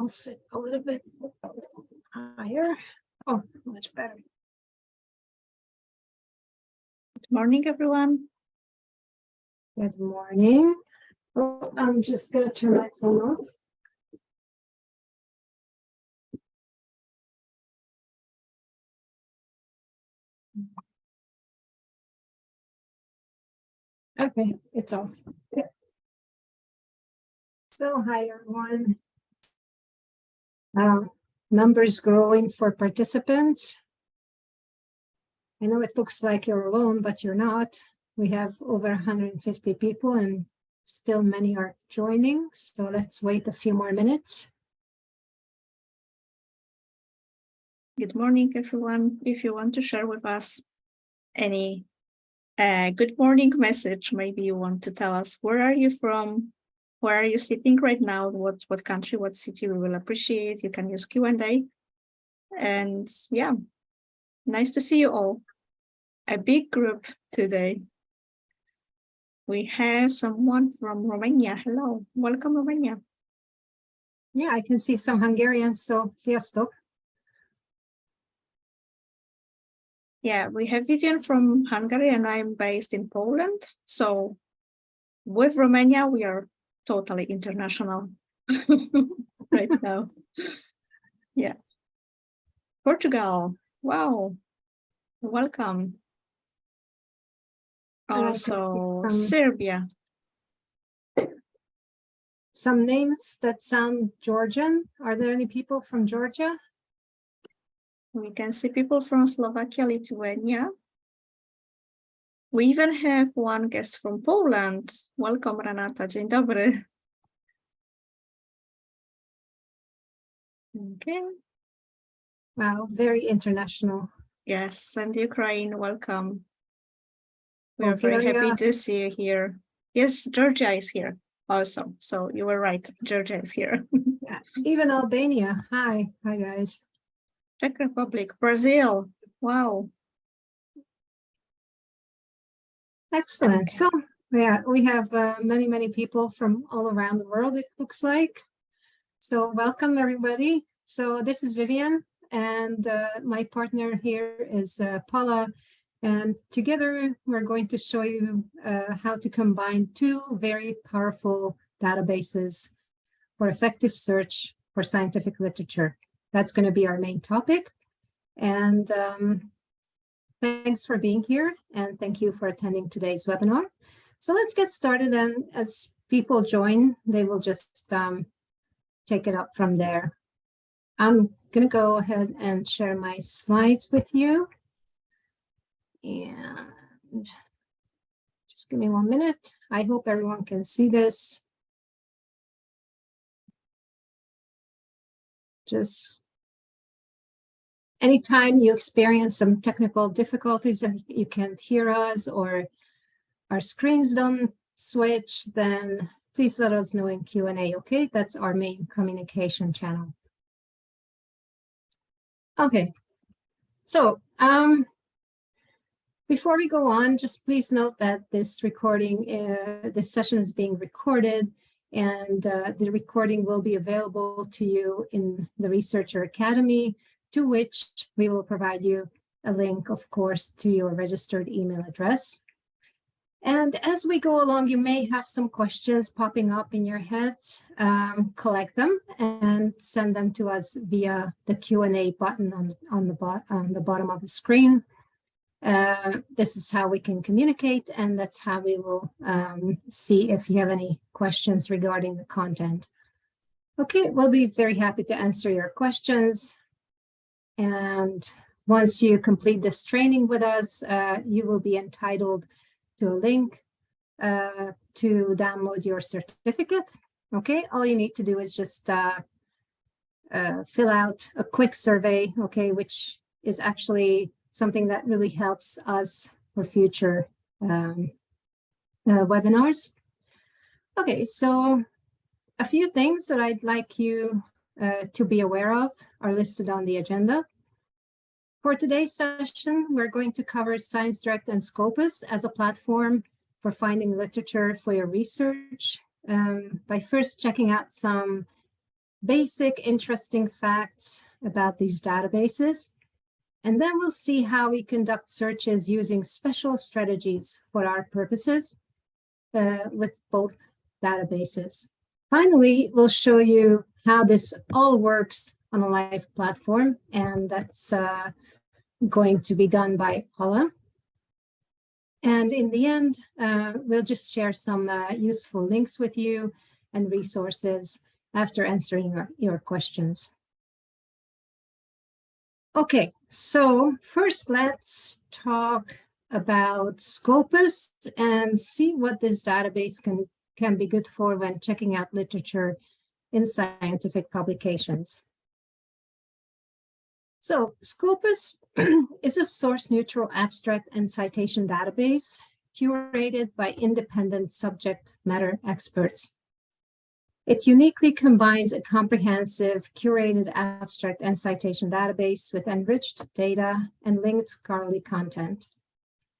I'll sit a little bit higher. Oh, much better. Good morning, everyone. Good morning. Oh, I'm just going to turn my phone off. Okay, it's off. Okay. So, hi, everyone. Numbers growing for participants. I know it looks like you're alone, but you're not. We have over 150 people and still many are joining. So let's wait a few more minutes. Good morning, everyone. If you want to share with us any good morning message, maybe you want to tell us where are you from, where are you sitting right now, what country, what city, we will appreciate. You can use Q&A. And yeah, nice to see you all. A big group today. We have someone from Romania. Hello, welcome, Romania. Yeah, I can see some Hungarians, so sziasztok. Yeah, we have Vivian from Hungary and I'm based in Poland. So with Romania, we are totally international right now. Yeah. Portugal. Wow. Welcome. Also Serbia. Some names that sound Georgian. Are there any people from Georgia? We can see people from Slovakia, Lithuania. We even have one guest from Poland. Welcome, Renata. Dzień dobry. Okay. Wow, very international. Yes, and Ukraine, welcome. We are very happy to see you here. Yes, Georgia is here also. So you were right, Georgia is here. Yeah, even Albania. Hi guys. Czech Republic, Brazil. Wow. Excellent. Okay. So yeah, we have many people from all around the world, it looks like. So welcome everybody. So this is Vivian and my partner here is Paula. And together we're going to show you how to combine two very powerful databases for effective search for scientific literature. That's going to be our main topic. And thanks for being here and thank you for attending today's webinar. So let's get started, and as people join, they will just take it up from there. I'm going to go ahead and share my slides with you. And just give me 1 minute. I hope everyone can see this. Just anytime you experience some technical difficulties and you can't hear us or our screens don't switch, then please let us know in Q&A, okay? That's our main communication channel. Okay, so before we go on, just please note that this recording, this session is being recorded, and the recording will be available to you in the Researcher Academy, to which we will provide you a link, of course, to your registered email address. And as we go along, you may have some questions popping up in your heads. Collect them and send them to us via the Q&A button on the bottom of the screen. This is how we can communicate, and that's how we will see if you have any questions regarding the content. Okay, we'll be very happy to answer your questions. And once you complete this training with us, you will be entitled to a link to download your certificate. Okay, all you need to do is just fill out a quick survey, okay, which is actually something that really helps us for future webinars. Okay, so a few things that I'd like you to be aware of are listed on the agenda. For today's session, we're going to cover ScienceDirect and Scopus as a platform for finding literature for your research by first checking out some basic, interesting facts about these databases. And then we'll see how we conduct searches using special strategies for our purposes with both databases. Finally, we'll show you how this all works on a live platform, and that's going to be done by Paula. And in the end, we'll just share some useful links with you and resources after answering your questions. Okay, so first let's talk about Scopus and see what this database can be good for when checking out literature in scientific publications. So Scopus is a source-neutral abstract and citation database curated by independent subject matter experts. It uniquely combines a comprehensive, curated abstract and citation database with enriched data and linked scholarly content.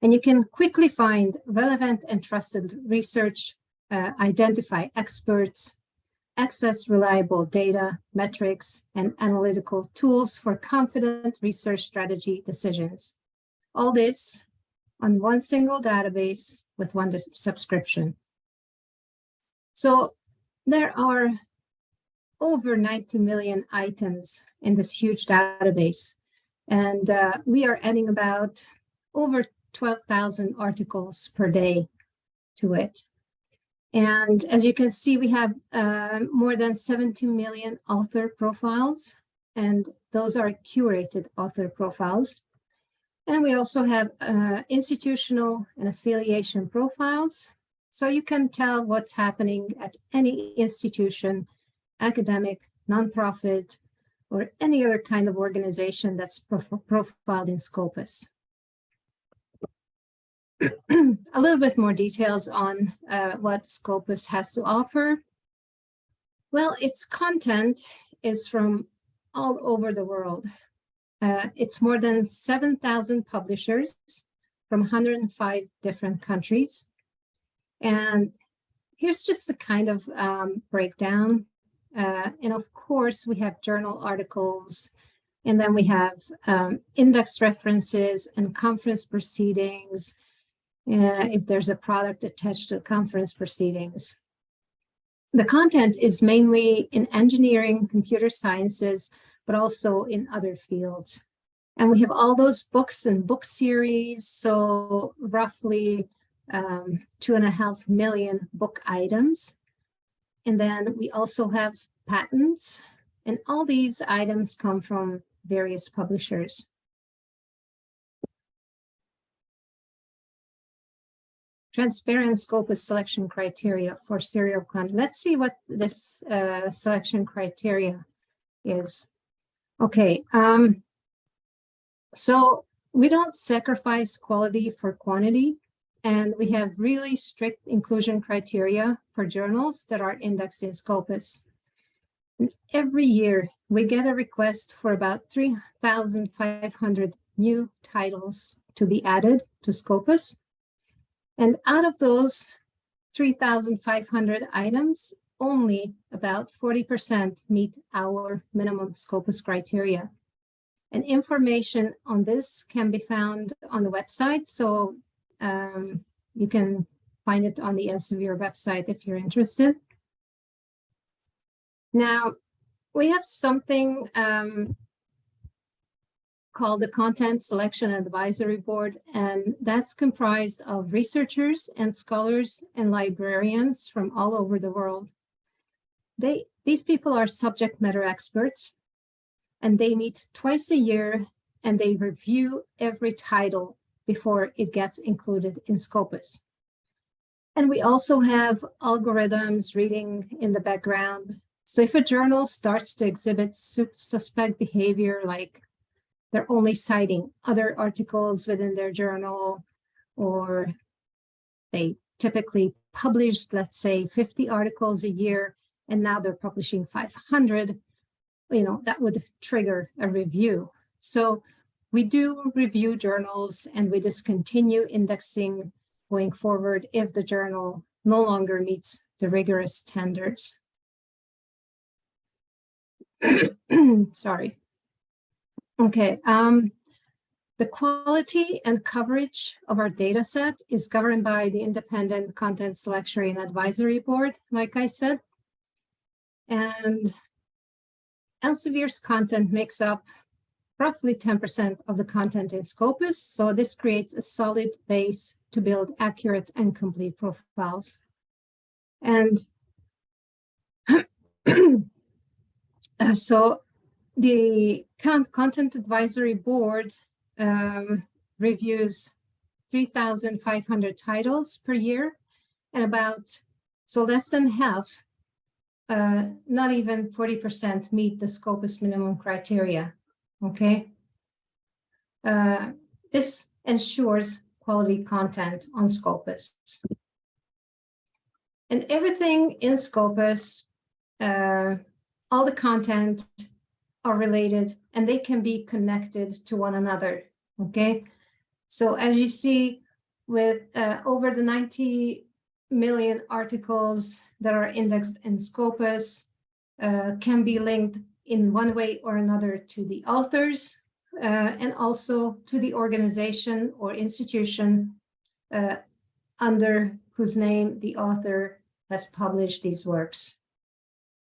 And you can quickly find relevant and trusted research, identify experts, access reliable data, metrics, and analytical tools for confident research strategy decisions. All this on one single database with one subscription. So there are over 90 million items in this huge database, and we are adding about over 12,000 articles per day to it. And as you can see, we have more than 70 million author profiles, and those are curated author profiles. And we also have institutional and affiliation profiles. So you can tell what's happening at any institution, academic, nonprofit, or any other kind of organization that's profiled in Scopus. A little bit more details on what Scopus has to offer. Well, its content is from all over the world. It's more than 7,000 publishers from 105 different countries. And here's just a kind of breakdown. And of course, we have journal articles, and then we have index references and conference proceedings, if there's a product attached to conference proceedings. The content is mainly in engineering, computer sciences, but also in other fields. And we have all those books and book series, so roughly 2.5 million book items. And then we also have patents, and all these items come from various publishers. Transparent Scopus selection criteria for serial content. Let's see what this selection criteria is. Okay, so we don't sacrifice quality for quantity, and we have really strict inclusion criteria for journals that are indexed in Scopus. And every year, we get a request for about 3,500 new titles to be added to Scopus. And out of those 3,500 items, only about 40% meet our minimum Scopus criteria. And information on this can be found on the website, so you can find it on the Elsevier website if you're interested. Now, we have something called the Content Selection Advisory Board, and that's comprised of researchers and scholars and librarians from all over the world. These people are subject matter experts, and they meet twice a year, and they review every title before it gets included in Scopus. And we also have algorithms reading in the background. So if a journal starts to exhibit suspect behavior, like they're only citing other articles within their journal, or they typically published, let's say, 50 articles a year, and now they're publishing 500, that would trigger a review. So we do review journals, and we discontinue indexing going forward if the journal no longer meets the rigorous standards. Sorry. Okay. The quality and coverage of our data set is governed by the Independent Content Selection and Advisory Board, like I said. And Elsevier's content makes up roughly 10% of the content in Scopus, so this creates a solid base to build accurate and complete profiles. And so the Content Advisory Board reviews 3,500 titles per year, and so less than half, not even 40% meet the Scopus minimum criteria, okay? This ensures quality content on Scopus. And everything in Scopus, all the content are related and they can be connected to one another, okay? So as you see with over the 90 million articles that are indexed in Scopus can be linked in one way or another to the authors and also to the organization or institution under whose name the author has published these works.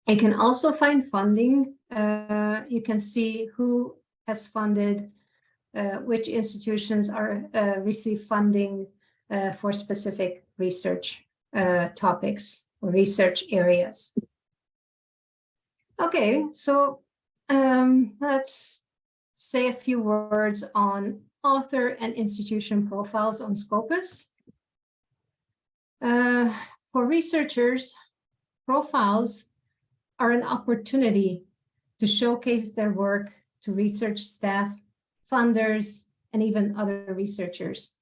You can also find funding. You can see who has funded, which institutions receive funding for specific research topics or research areas. Okay, so let's say a few words on author and institution profiles on Scopus. For researchers, profiles are an opportunity to showcase their work to research staff, funders, and even other researchers.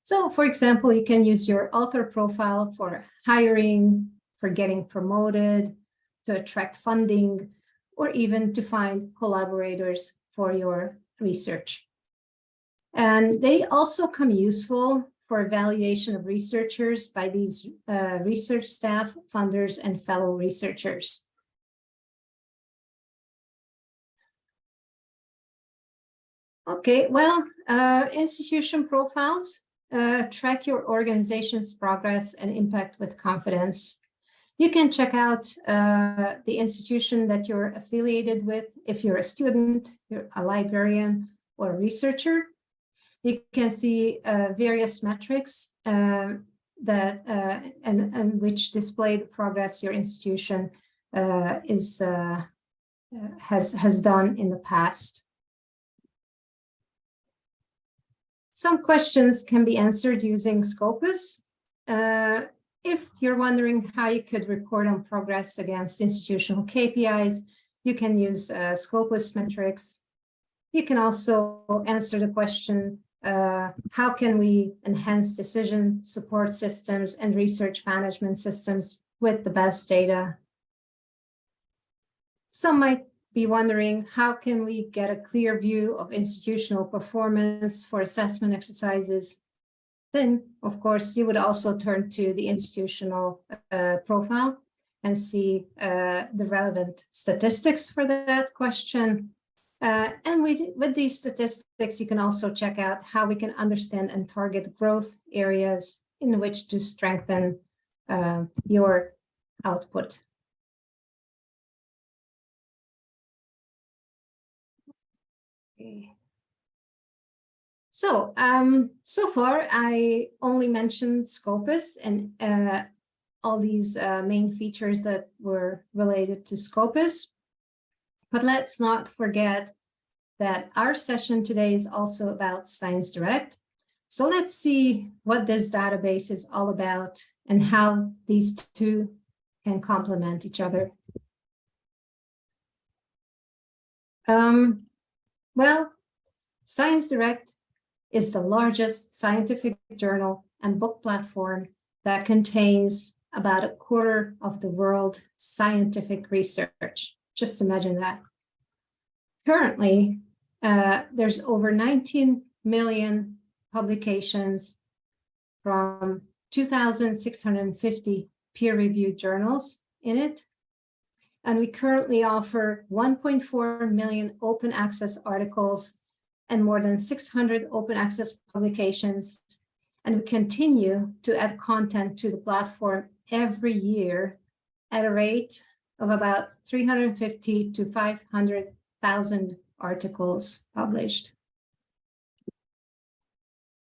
So, for example, you can use your author profile for hiring, for getting promoted, to attract funding, or even to find collaborators for your research. And they also come useful for evaluation of researchers by these research staff, funders, and fellow researchers. Okay, well, institution profiles track your organization's progress and impact with confidence. You can check out the institution that you're affiliated with if you're a student, you're a librarian, or a researcher. You can see various metrics that and which display the progress your institution has done in the past. Some questions can be answered using Scopus. If you're wondering how you could report on progress against institutional KPIs, you can use Scopus metrics. You can also answer the question, how can we enhance decision support systems and research management systems with the best data? Some might be wondering, how can we get a clear view of institutional performance for assessment exercises? Then, of course, you would also turn to the institutional profile and see the relevant statistics for that question. And with these statistics, you can also check out how we can understand and target growth areas in which to strengthen your output. Okay. So, so far, I only mentioned Scopus and all these main features that were related to Scopus. But let's not forget that our session today is also about ScienceDirect. So let's see what this database is all about and how these two can complement each other. Well, ScienceDirect is the largest scientific journal and book platform that contains about a quarter of the world's scientific research. Just imagine that. Currently, there's over 19 million publications from 2,650 peer-reviewed journals in it. And we currently offer 1.4 million open access articles and more than 600 open access publications. And we continue to add content to the platform every year at a rate of about 350 to 500,000 articles published.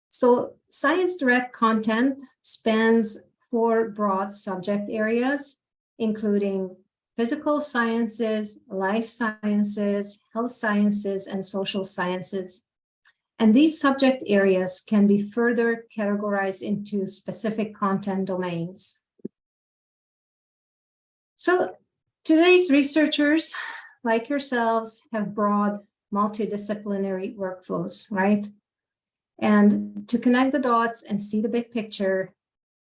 So ScienceDirect content spans 4 broad subject areas, including physical sciences, life sciences, health sciences, and social sciences. And these subject areas can be further categorized into specific content domains. So today's researchers, like yourselves, have broad multidisciplinary workflows, right? And to connect the dots and see the big picture,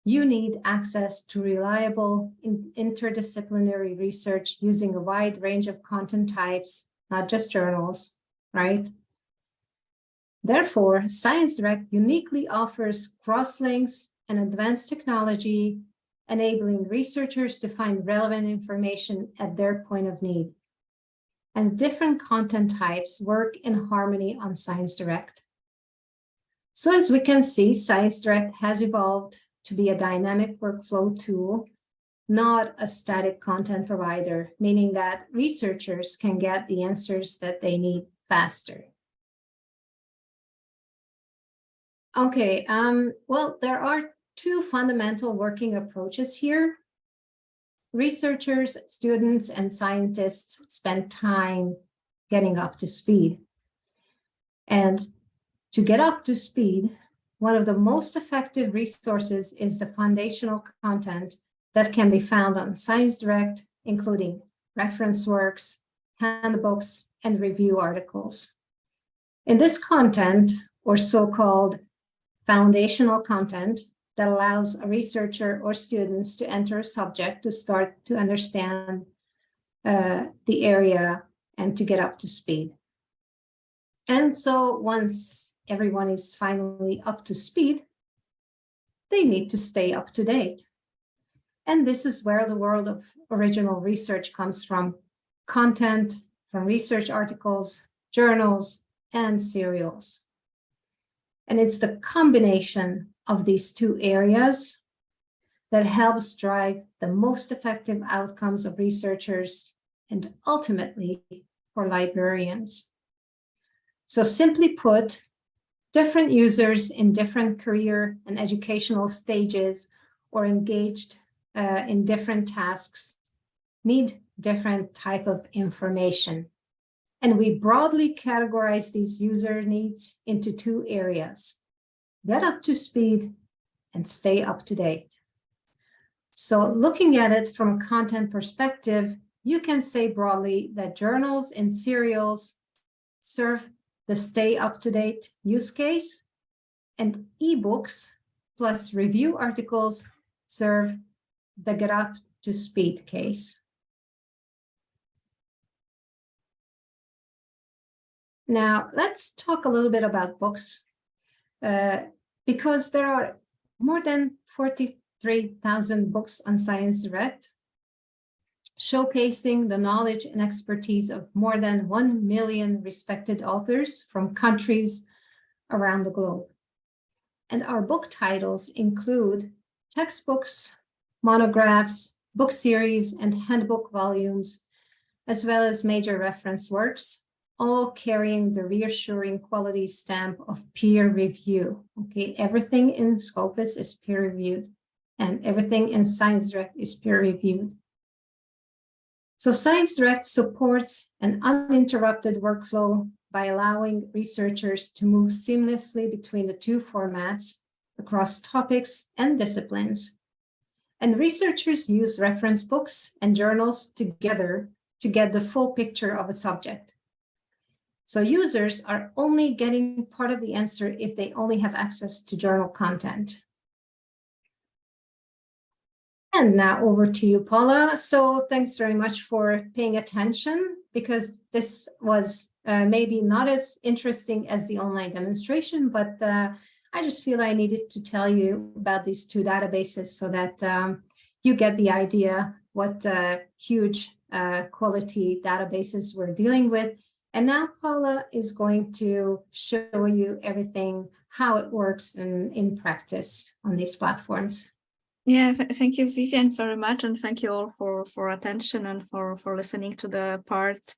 you need access to reliable interdisciplinary research using a wide range of content types, not just journals, right? Therefore, ScienceDirect uniquely offers crosslinks and advanced technology, enabling researchers to find relevant information at their point of need. And different content types work in harmony on ScienceDirect. So as we can see, ScienceDirect has evolved to be a dynamic workflow tool, not a static content provider, meaning that researchers can get the answers that they need faster. Okay, well, there are 2 fundamental working approaches here. Researchers, students, and scientists spend time getting up to speed. And to get up to speed, one of the most effective resources is the foundational content that can be found on ScienceDirect, including reference works, handbooks, and review articles. In this content, or so-called foundational content, that allows a researcher or students to enter a subject to start to understand the area and to get up to speed. And so once everyone is finally up to speed, they need to stay up to date. And this is where the world of original research comes from: content from research articles, journals, and serials. And it's the combination of these 2 areas that helps drive the most effective outcomes of researchers and ultimately for librarians. So simply put, different users in different career and educational stages or engaged in different tasks need different type of information. And we broadly categorize these user needs into 2 areas: get up to speed and stay up to date. So looking at it from a content perspective, you can say broadly that journals and serials serve the stay up to date use case, and ebooks plus review articles serve the get up to speed case. Now, let's talk a little bit about books, because there are more than 43,000 books on ScienceDirect, showcasing the knowledge and expertise of more than 1 million respected authors from countries around the globe. And our book titles include textbooks, monographs, book series, and handbook volumes, as well as major reference works, all carrying the reassuring quality stamp of peer review. Okay, everything in Scopus is peer reviewed, and everything in ScienceDirect is peer reviewed. So ScienceDirect supports an uninterrupted workflow by allowing researchers to move seamlessly between the 2 formats across topics and disciplines. And researchers use reference books and journals together to get the full picture of a subject. So users are only getting part of the answer if they only have access to journal content. And now over to you, Paula. So thanks very much for paying attention, because this was maybe not as interesting as the online demonstration, but I just feel I needed to tell you about these 2 databases so that you get the idea what huge quality databases we're dealing with. And now Paula is going to show you everything, how it works in practice on these platforms. Yeah, thank you, Vivian, very much. And thank you all for attention and for listening to the part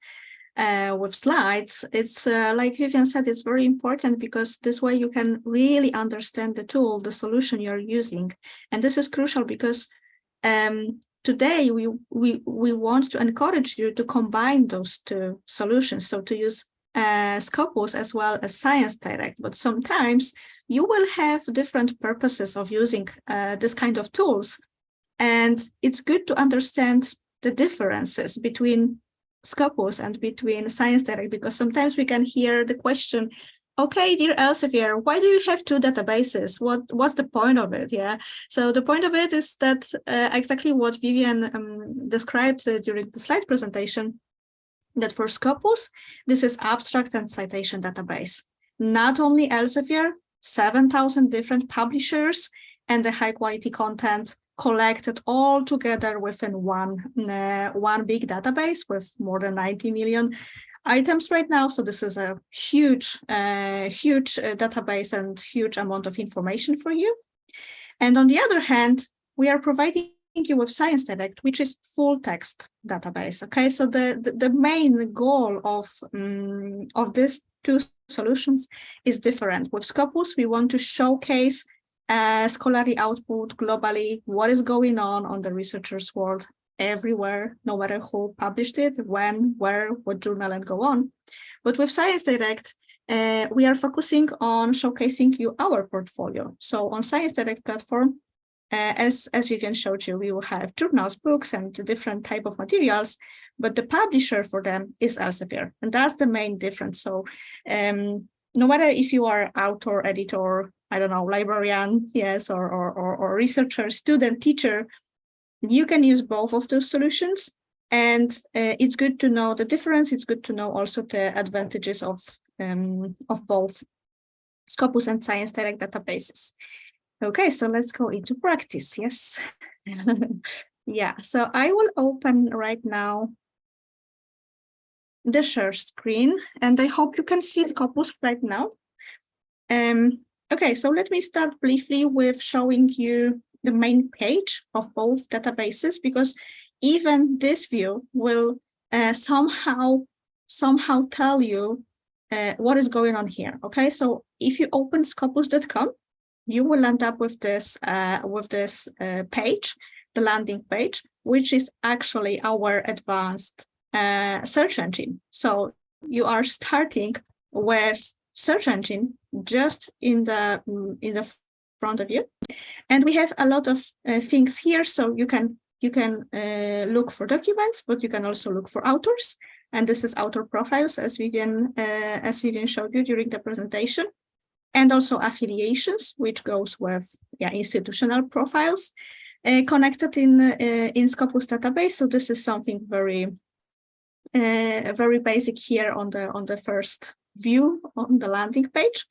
with slides. It's like Vivian said, it's very important because this way you can really understand the tool, the solution you're using. And this is crucial because today we want to encourage you to combine those two solutions. So to use Scopus as well as ScienceDirect, but sometimes you will have different purposes of using this kind of tools. And it's good to understand the differences between Scopus and between ScienceDirect, because sometimes we can hear the question, okay, dear Elsevier, why do you have two databases? What's the point of it? Yeah. So the point of it is that exactly what Vivian described during the slide presentation, that for Scopus, this is abstract and citation database. Not only Elsevier, 7,000 different publishers and the high quality content collected all together within one big database with more than 90 million items right now. So this is a huge database and huge amount of information for you. And on the other hand, we are providing you with ScienceDirect, which is full text database. Okay, so the main goal of these two solutions is different. With Scopus, we want to showcase scholarly output globally, what is going on the researchers' world everywhere, no matter who published it, when, where, what journal, and go on. But with ScienceDirect, we are focusing on showcasing you our portfolio. So on ScienceDirect platform, as Vivian showed you, we will have journals, books, and different type of materials, but the publisher for them is Elsevier, and that's the main difference. So no matter if you are author, editor, I don't know, librarian, yes, or researcher, student, teacher, you can use both of those solutions. And it's good to know the difference. It's good to know also the advantages of both Scopus and ScienceDirect databases. Okay, so let's go into practice, yes. Yeah, so I will open right now the share screen, and I hope you can see Scopus right now. Okay, so let me start briefly with showing you the main page of both databases, because even this view will somehow tell you what is going on here. Okay, so if you open scopus.com, you will end up with this page, the landing page, which is actually our advanced search engine. So you are starting with search engine just in the front of you, and we have a lot of things here. So you can look for documents, but you can also look for authors, and this is author profiles, as Vivian showed you during the presentation. And also affiliations, which goes with institutional profiles connected in Scopus database. So this is something very basic here on the first view on the landing page.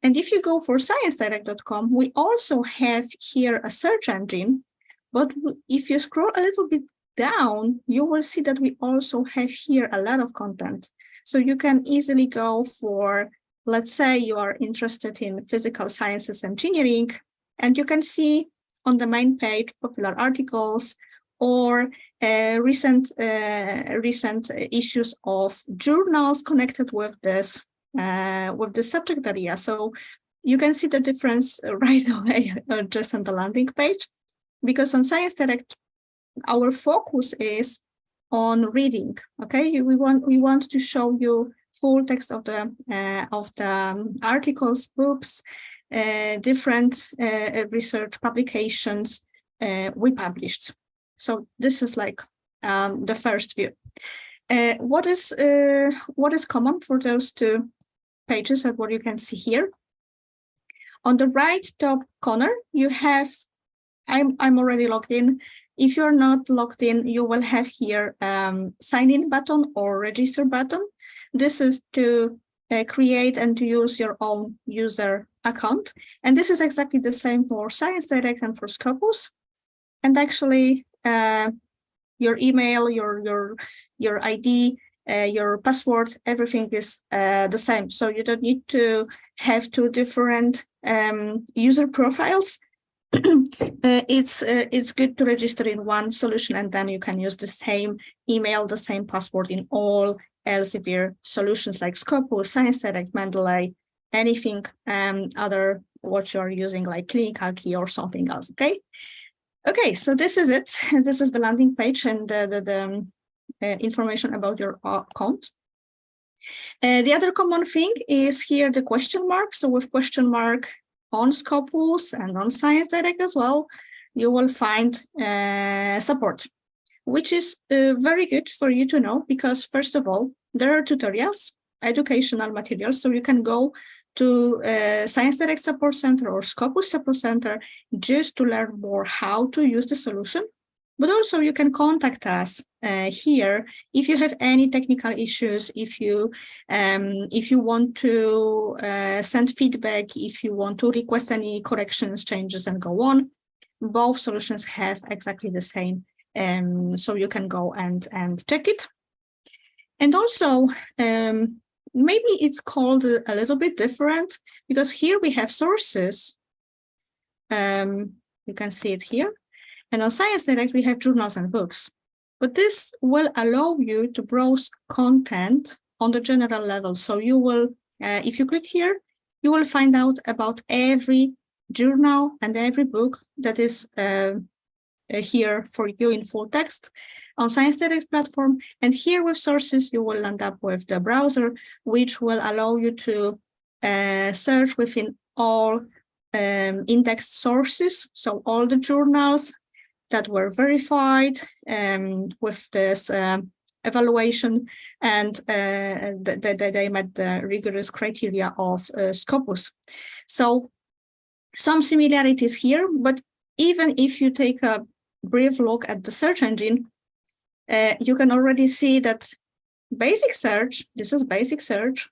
And if you go for ScienceDirect.com, we also have here a search engine. But if you scroll a little bit down, you will see that we also have here a lot of content. So you can easily go for, let's say you are interested in physical sciences, engineering, and you can see on the main page popular articles or recent issues of journals connected with this subject area. So you can see the difference right away just on the landing page, because on ScienceDirect, our focus is on reading. Okay, we want to show you full text of the articles, books, different research publications we published. So this is like the first view. What is common for those two pages and what you can see here? On the right top corner, you have, I'm already logged in. If you're not logged in, you will have here sign in button or register button. This is to create and to use your own user account. And this is exactly the same for ScienceDirect and for Scopus. And actually, your email, your ID, your password, everything is the same. So you don't need to have two different user profiles. It's good to register in one solution, and then you can use the same email, the same password in all Elsevier solutions like Scopus, ScienceDirect, Mendeley, anything other what you're using like Clinical Key or something else. Okay, so this is it. This is the landing page and the information about your account. The other common thing is here the question mark. So with question mark on Scopus and on ScienceDirect as well, you will find support, which is very good for you to know, because first of all, there are tutorials, educational materials, so you can go to ScienceDirect Support Center or Scopus Support Center just to learn more how to use the solution. But also you can contact us here if you have any technical issues, if you want to send feedback, if you want to request any corrections, changes, and go on. Both solutions have exactly the same, so you can go and check it. And also, maybe it's called a little bit different, because here we have sources. You can see it here. And on ScienceDirect, we have journals and books. But this will allow you to browse content on the general level. So you will, if you click here, you will find out about every journal and every book that is here for you in full text on ScienceDirect platform. And here with sources, you will end up with the browser, which will allow you to search within all indexed sources. So all the journals that were verified with this evaluation, and they met the rigorous criteria of Scopus. So some similarities here, but even if you take a brief look at the search engine, you can already see that basic search, this is basic search,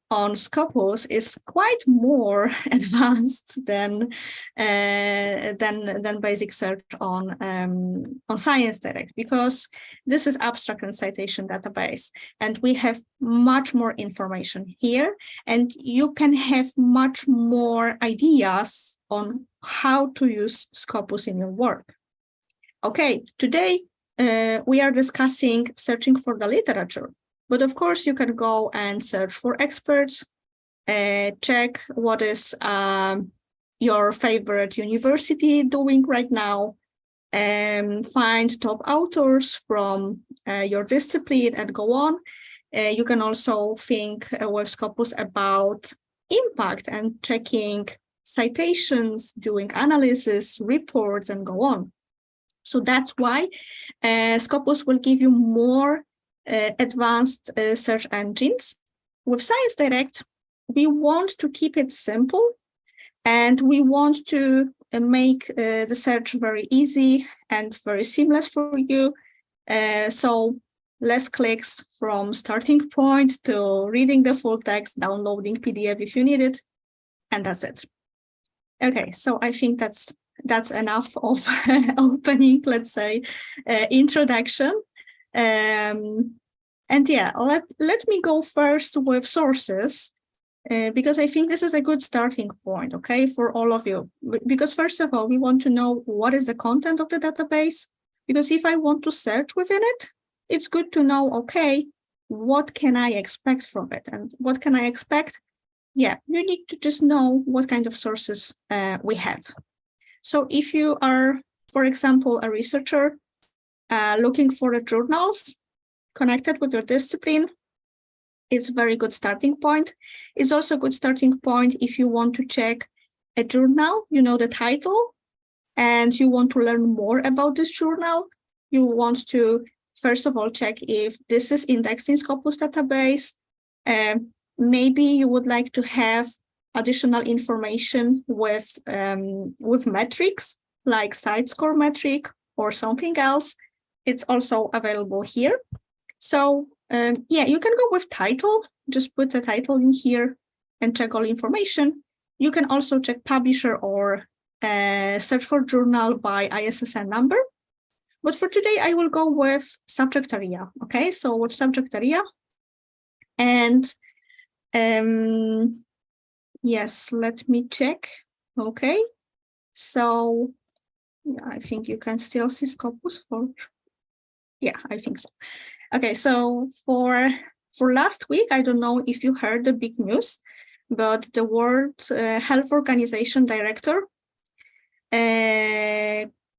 on Scopus is quite more advanced than basic search on ScienceDirect, because this is abstract and citation database, and we have much more information here, and you can have much more ideas on how to use Scopus in your work. Okay, today we are discussing searching for the literature. But of course, you can go and search for experts, check what is your favorite university doing right now, and find top authors from your discipline and go on. You can also think with Scopus about impact and checking citations, doing analysis, reports, and go on. So that's why Scopus will give you more advanced search engines. With ScienceDirect, we want to keep it simple, and we want to make the search very easy and very seamless for you. So less clicks from starting point to reading the full text, downloading PDF if you need it, and that's it. Okay, so I think that's enough of opening, let's say, introduction. And yeah, let me go first with sources, because I think this is a good starting point, okay, for all of you. Because first of all, we want to know what is the content of the database, because if I want to search within it, it's good to know, okay, what can I expect from it? And what can I expect? Yeah, you need to just know what kind of sources we have. So if you are, for example, a researcher looking for the journals connected with your discipline, it's a very good starting point. It's also a good starting point if you want to check a journal, you know the title, and you want to learn more about this journal. You want to, first of all, check if this is indexed in Scopus database. Maybe you would like to have additional information with metrics like site score metric or something else. It's also available here. So yeah, you can go with title, just put the title in here and check all information. You can also check publisher or search for journal by ISSN number. But for today, I will go with subject area. Okay, so with subject area. And yes, let me check. Okay, so yeah, I think you can still see Scopus for. Yeah, I think so. Okay, so for last week, I don't know if you heard the big news, but the World Health Organization director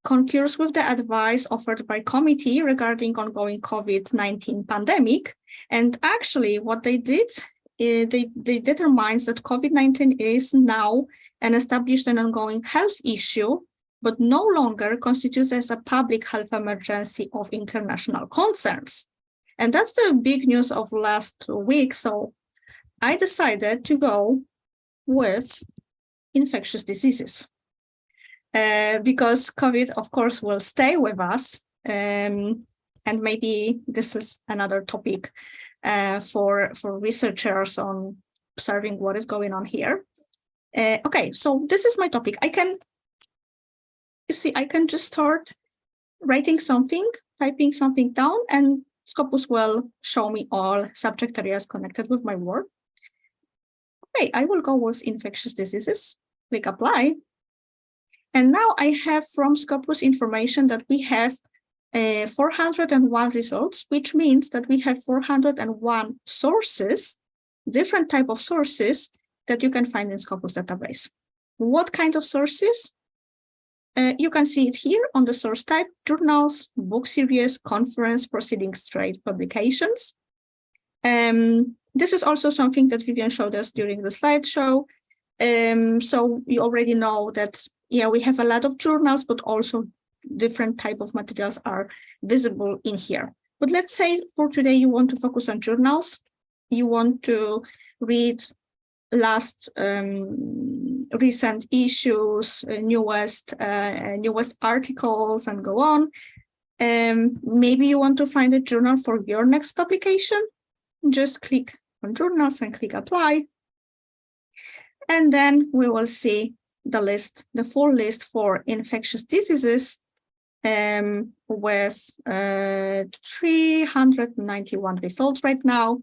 concurs with the advice offered by committee regarding ongoing COVID-19 pandemic. And actually what they did, they determines that COVID-19 is now an established and ongoing health issue, but no longer constitutes as a public health emergency of international concerns. And that's the big news of last week. So I decided to go with infectious diseases. Because COVID, of course, will stay with us. And maybe this is another topic for researchers on observing what is going on here. Okay, so this is my topic. I can just start writing something, typing something down, and Scopus will show me all subject areas connected with my work. Okay, I will go with infectious diseases, click apply. And now I have from Scopus information that we have 401 results, which means that we have 401 sources, different type of sources that you can find in Scopus database. What kind of sources? You can see it here on the source type: journals, book series, conference, proceedings, trade publications. This is also something that Vivian showed us during the slideshow. So you already know that, yeah, we have a lot of journals, but also different type of materials are visible in here. But let's say for today, you want to focus on journals. You want to read last recent issues, newest articles, and go on. Maybe you want to find a journal for your next publication. Just click on journals and click apply. And then we will see the list, the full list for infectious diseases with 391 results right now.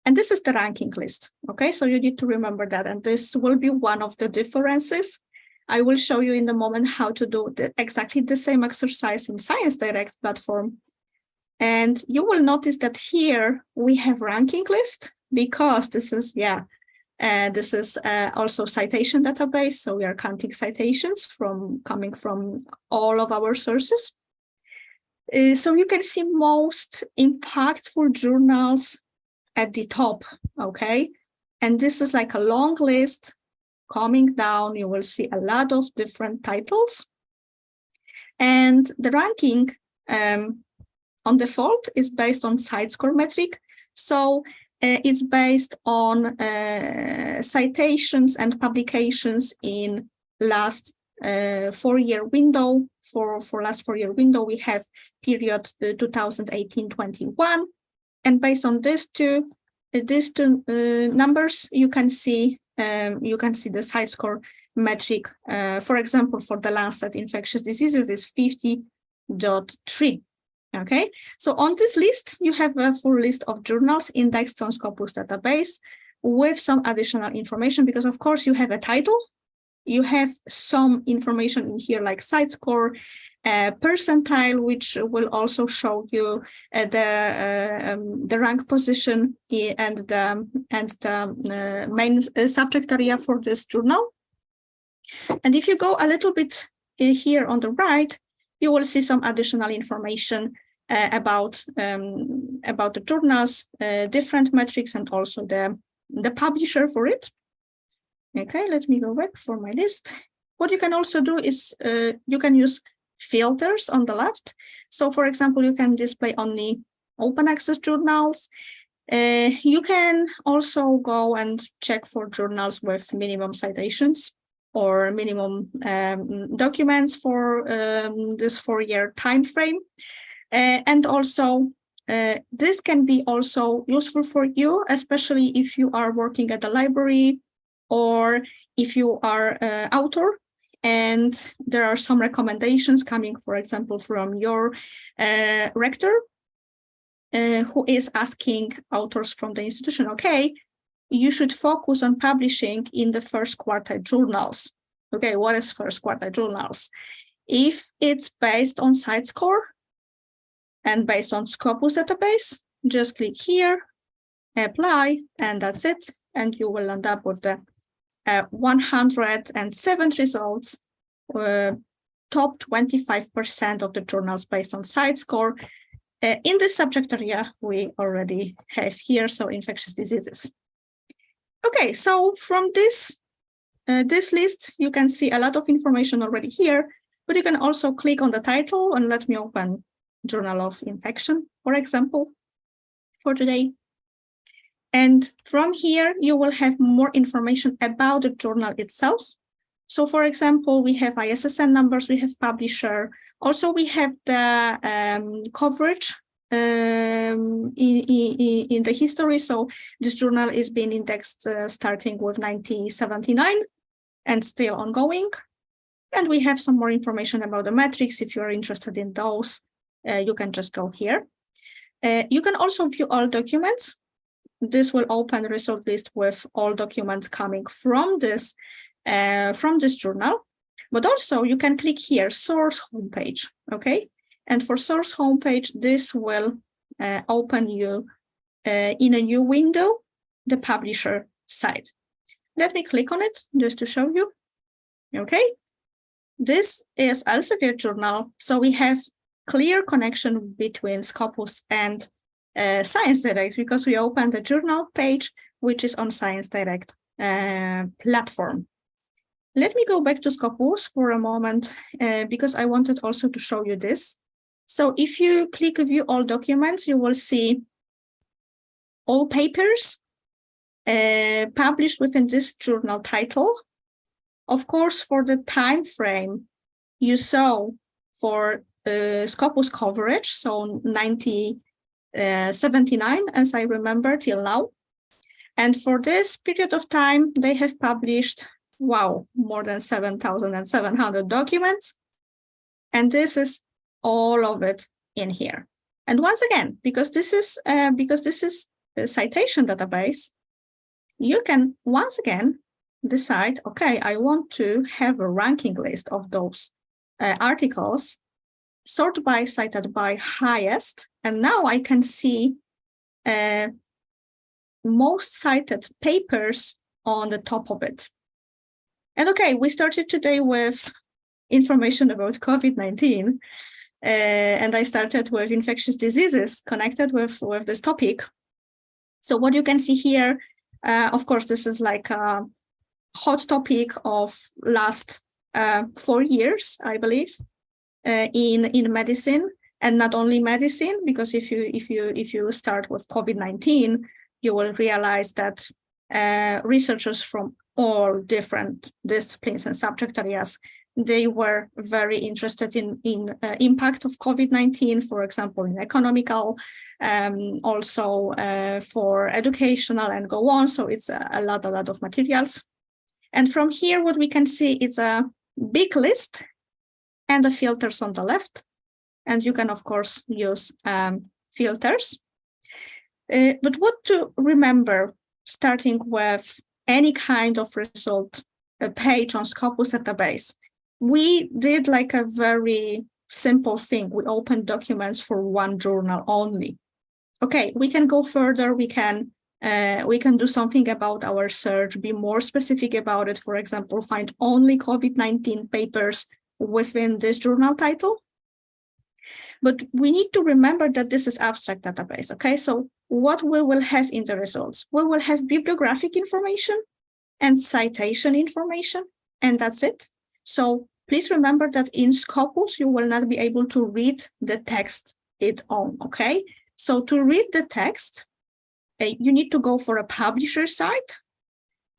And this is the ranking list, okay? So you need to remember that, and this will be one of the differences. I will show you in a moment how to do exactly the same exercise in ScienceDirect platform. And you will notice that here we have ranking list, because this is, also citation database. So we are counting citations coming from all of our sources. So you can see most impactful journals at the top, okay? And this is like a long list coming down. You will see a lot of different titles. And the ranking on default is based on CiteScore metric. So it's based on citations and publications in last 4-year window. For last 4-year window, we have period 2018-21. And based on these two numbers, you can see the CiteScore metric. For example, for the Lancet infectious diseases is 50.3. Okay, so on this list, you have a full list of journals indexed on Scopus database with some additional information, because of course you have a title, you have some information in here like CiteScore, percentile, which will also show you the rank position and the main subject area for this journal. And if you go a little bit here on the right, you will see some additional information about the journals, different metrics, and also the publisher for it. Okay, let me go back for my list. What you can also do is you can use filters on the left. So for example, you can display only open access journals. You can also go and check for journals with minimum citations or minimum documents for this 4-year time frame. And also, this can be also useful for you, especially if you are working at a library or if you are an author and there are some recommendations coming, for example, from your rector, who is asking authors from the institution, okay, you should focus on publishing in the first quartile journals. Okay, what is first quartile journals? If it's based on CiteScore and based on Scopus database, just click here, apply, and that's it. And you will end up with the 107 results, top 25% of the journals based on CiteScore. In this subject area, we already have here, so infectious diseases. Okay, so from this list, you can see a lot of information already here, but you can also click on the title, and let me open Journal of Infection, for example, for today. And from here, you will have more information about the journal itself. So for example, we have ISSN numbers, we have publisher. Also, we have the coverage in the history. So this journal is being indexed starting with 1979 and still ongoing. And we have some more information about the metrics. If you're interested in those, you can just go here. You can also view all documents. This will open the result list with all documents coming from this journal. But also you can click here, source homepage, okay? And for source homepage, this will open you in a new window, the publisher side. Let me click on it just to show you, okay? This is Elsevier journal, so we have clear connection between Scopus and ScienceDirect because we opened the journal page, which is on ScienceDirect platform. Let me go back to Scopus for a moment because I wanted also to show you this. So if you click view all documents, you will see all papers published within this journal title. Of course, for the time frame, you saw for Scopus coverage, so 1979, as I remember, till now. And for this period of time, they have published, wow, more than 7,700 documents. And this is all of it in here. And once again, because this is a citation database, you can once again decide, okay, I want to have a ranking list of those articles, sort by cited by highest, and now I can see most cited papers on the top of it. And okay, we started today with information about COVID-19, and I started with infectious diseases connected with this topic. So what you can see here, of course, this is like a hot topic of last 4 years, I believe, in medicine, and not only medicine, because if you start with COVID-19, you will realize that researchers from all different disciplines and subject areas, they were very interested in impact of COVID-19, for example, in economical, also for educational and go on. So it's a lot of materials. And from here, what we can see is a big list and the filters on the left. And you can, of course, use filters. But what to remember, starting with any kind of result page on Scopus database, we did like a very simple thing. We opened documents for one journal only. Okay, we can go further. We can do something about our search, be more specific about it. For example, find only COVID-19 papers within this journal title. But we need to remember that this is abstract database, okay? So what we will have in the results? We will have bibliographic information and citation information, and that's it. So please remember that in Scopus, you will not be able to read the text it on, okay? So to read the text, you need to go for a publisher site,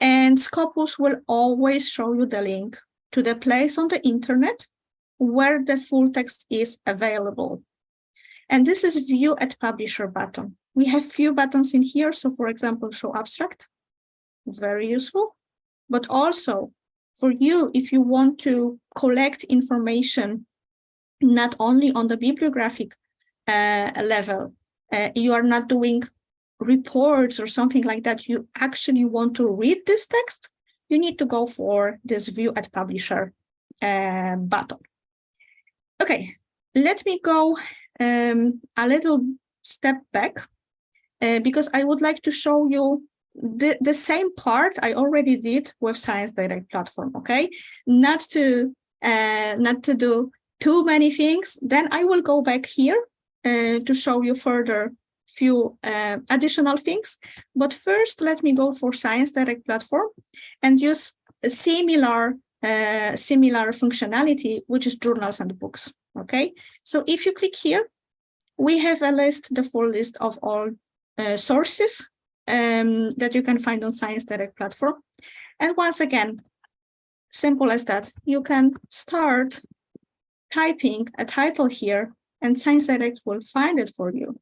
and Scopus will always show you the link to the place on the internet where the full text is available. And this is view at publisher button. We have few buttons in here. So for example, show abstract, very useful, but also for you, if you want to collect information not only on the bibliographic level, you are not doing reports or something like that, you actually want to read this text, you need to go for this View at Publisher button. Okay, let me go a little step back because I would like to show you the same part I already did with ScienceDirect platform, okay? Not to do too many things. Then I will go back here to show you further few additional things. But first, let me go for ScienceDirect platform and use a similar functionality, which is journals and books, okay? So if you click here, we have a list, the full list of all sources that you can find on ScienceDirect platform. And once again, simple as that, you can start typing a title here and ScienceDirect will find it for you.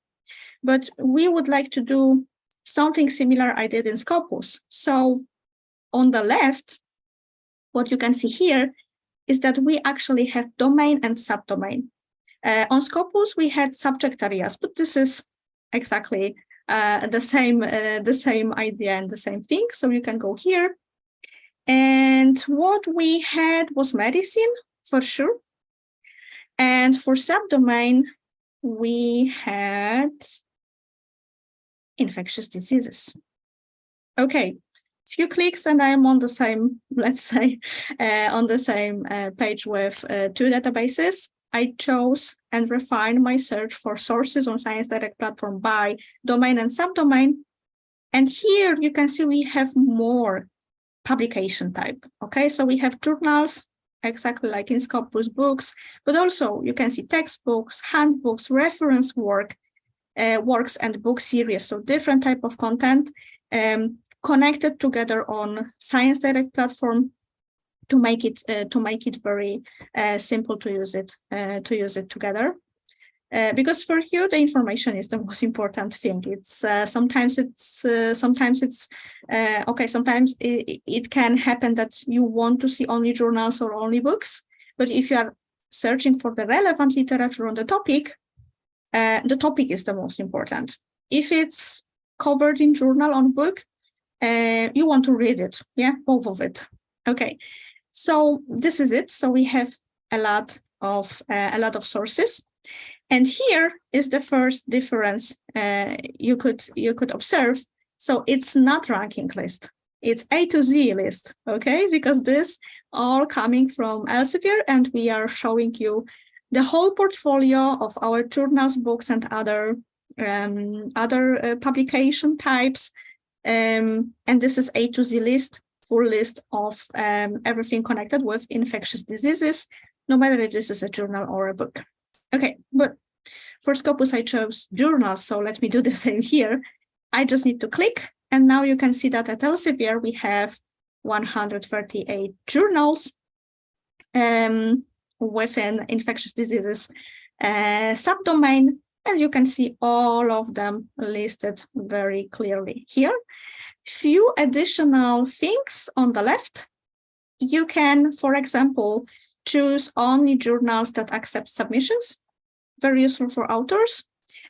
But we would like to do something similar I did in Scopus. So on the left, what you can see here is that we actually have domain and subdomain. On Scopus, we had subject areas, but this is exactly the same idea and the same thing. So you can go here. And what we had was medicine, for sure. And for subdomain, we had infectious diseases. Okay, few clicks and I'm on the same, let's say, on the same page with two databases. I chose and refined my search for sources on ScienceDirect platform by domain and subdomain. And here you can see we have more publication type. Okay, so we have journals, exactly like in Scopus, books, but also you can see textbooks, handbooks, reference works and book series. So different type of content connected together on ScienceDirect platform to make it very simple to use it together. Because for you the information is the most important thing. It's sometimes it can happen that you want to see only journals or only books, but if you are searching for the relevant literature on the topic is the most important. If it's covered in journal on book, you want to read it, yeah, both of it. Okay, so this is it. So we have a lot of sources. And here is the first difference you could observe. So it's not ranking list, it's A to Z list, okay? Because this all coming from Elsevier, and we are showing you the whole portfolio of our journals, books, and other publication types. And this is A to Z list, full list of everything connected with infectious diseases, no matter if this is a journal or a book. Okay, but for Scopus, I chose journals, so let me do the same here. I just need to click, and now you can see that at Elsevier, we have 138 journals within infectious diseases subdomain, and you can see all of them listed very clearly here. Few additional things on the left. You can, for example, choose only journals that accept submissions, very useful for authors,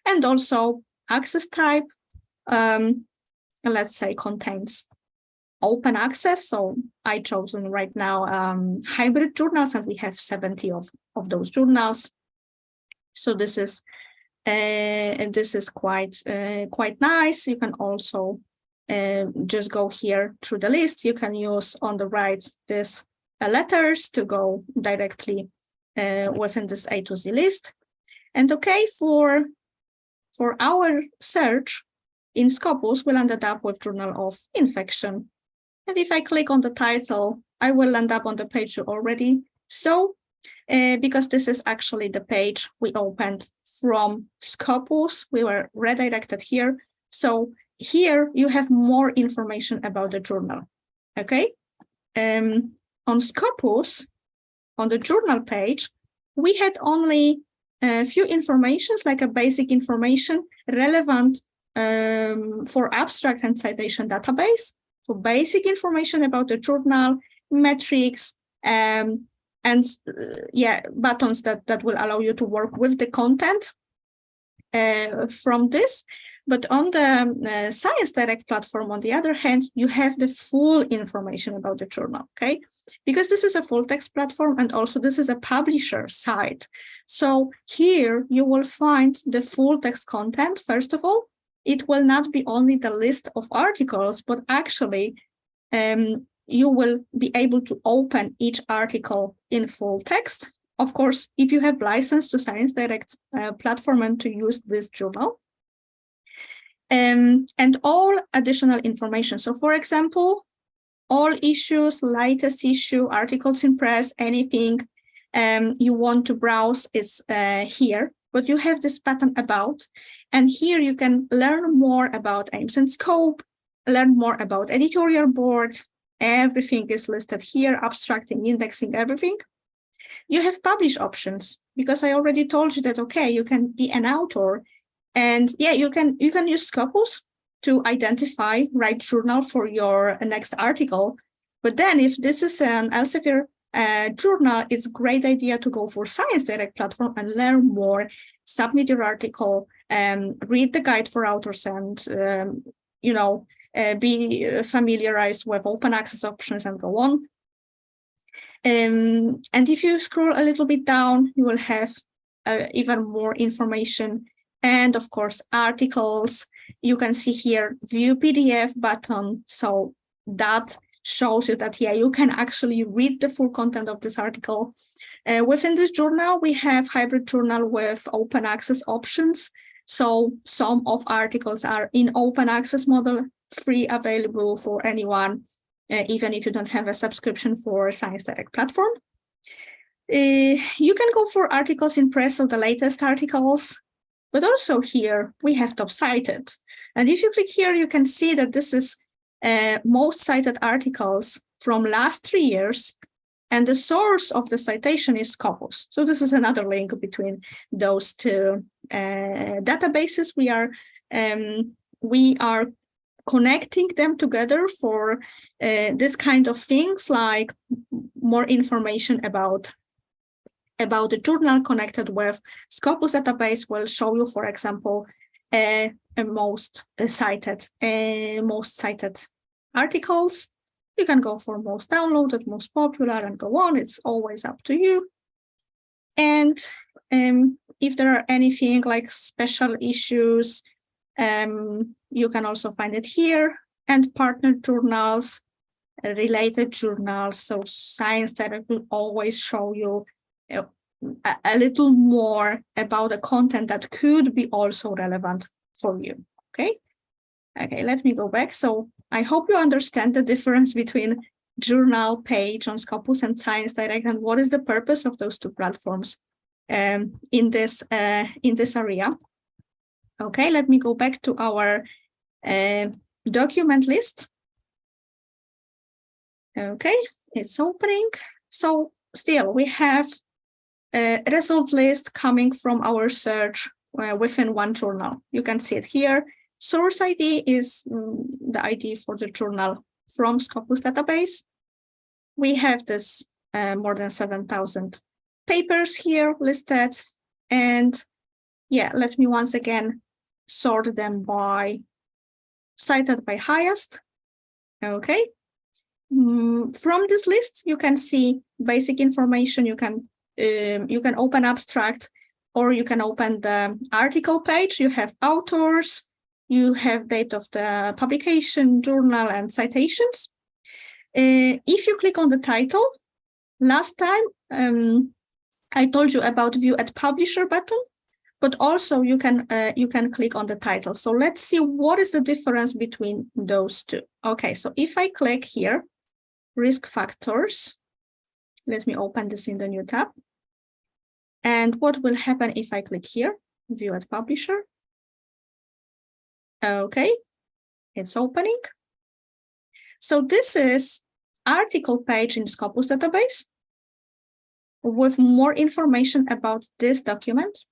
and also access type, let's say, contains open access. So I chosen right now hybrid journals, and we have 70 of those journals. So this is quite nice. You can also just go here through the list. You can use on the right this letters to go directly within this A to Z list. And okay, for our search in Scopus, we'll end up with Journal of Infection. And if I click on the title, I will end up on the page you already saw, because this is actually the page we opened from Scopus. We were redirected here. So here you have more information about the journal, okay? On Scopus, on the journal page, we had only a few informations, like a basic information relevant for abstract and citation database. So basic information about the journal metrics, and buttons that will allow you to work with the content from this. But on the ScienceDirect platform, on the other hand, you have the full information about the journal, okay? Because this is a full text platform, and also this is a publisher site. So here you will find the full text content. First of all, it will not be only the list of articles, but actually you will be able to open each article in full text. Of course, if you have license to ScienceDirect platform and to use this journal. And all additional information. So for example, all issues, latest issue, articles in press, anything you want to browse is here, but you have this button about, and here you can learn more about aims and scope, learn more about editorial board, everything is listed here, abstracting, indexing, everything. You have publish options, because I already told you that, okay, you can be an author. And yeah, you can use Scopus to identify right journal for your next article. But then if this is an Elsevier journal, it's a great idea to go for ScienceDirect platform and learn more, submit your article, read the guide for authors, and be familiarized with open access options and go on. And if you scroll a little bit down, you will have even more information. And of course, articles. You can see here, view PDF button. So that shows you that, yeah, you can actually read the full content of this article. Within this journal, we have hybrid journal with open access options. So some of articles are in open access model, free, available for anyone, even if you don't have a subscription for ScienceDirect platform. You can go for articles in press, so the latest articles. But also here, we have top cited. And if you click here, you can see that this is most cited articles from last 3 years. And the source of the citation is Scopus. So this is another link between those two databases. We are connecting them together for this kind of things, like more information about the journal connected with Scopus database will show you, for example, most cited articles. You can go for most downloaded, most popular, and go on. It's always up to you. And if there are anything like special issues, you can also find it here. And partner journals, related journals. So ScienceDirect will always show you a little more about the content that could be also relevant for you. Okay, let me go back. So I hope you understand the difference between journal page on Scopus and ScienceDirect, and what is the purpose of those two platforms in this area. Okay, let me go back to our document list. Okay, it's opening. So still we have a result list coming from our search within one journal. You can see it here. Source ID is the ID for the journal from Scopus database. We have this more than 7,000 papers here listed. And yeah, let me once again sort them by cited by highest. Okay. From this list, you can see basic information. You can open abstract, or you can open the article page. You have authors, you have date of the publication, journal, and citations. If you click on the title, last time I told you about view at publisher button, but also you can click on the title. So let's see what is the difference between those two. Okay, so if I click here, risk factors, let me open this in the new tab. And what will happen if I click here, view at publisher? Okay, it's opening. So this is article page in Scopus database with more information about this document.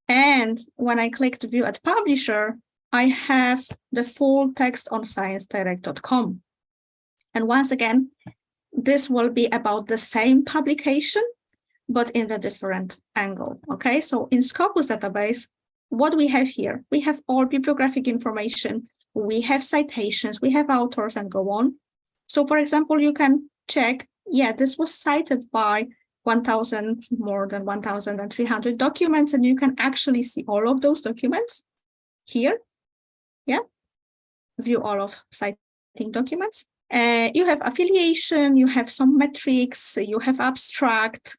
And when I click to view at publisher, I have the full text on ScienceDirect.com. And once again, this will be about the same publication, but in a different angle, okay? So in Scopus database, what we have here, we have all bibliographic information, we have citations, we have authors and go on. So for example, you can check, yeah, this was cited by more than 1,300 documents, and you can actually see all of those documents here, yeah? View all of citing documents. You have affiliation, you have some metrics, you have abstract,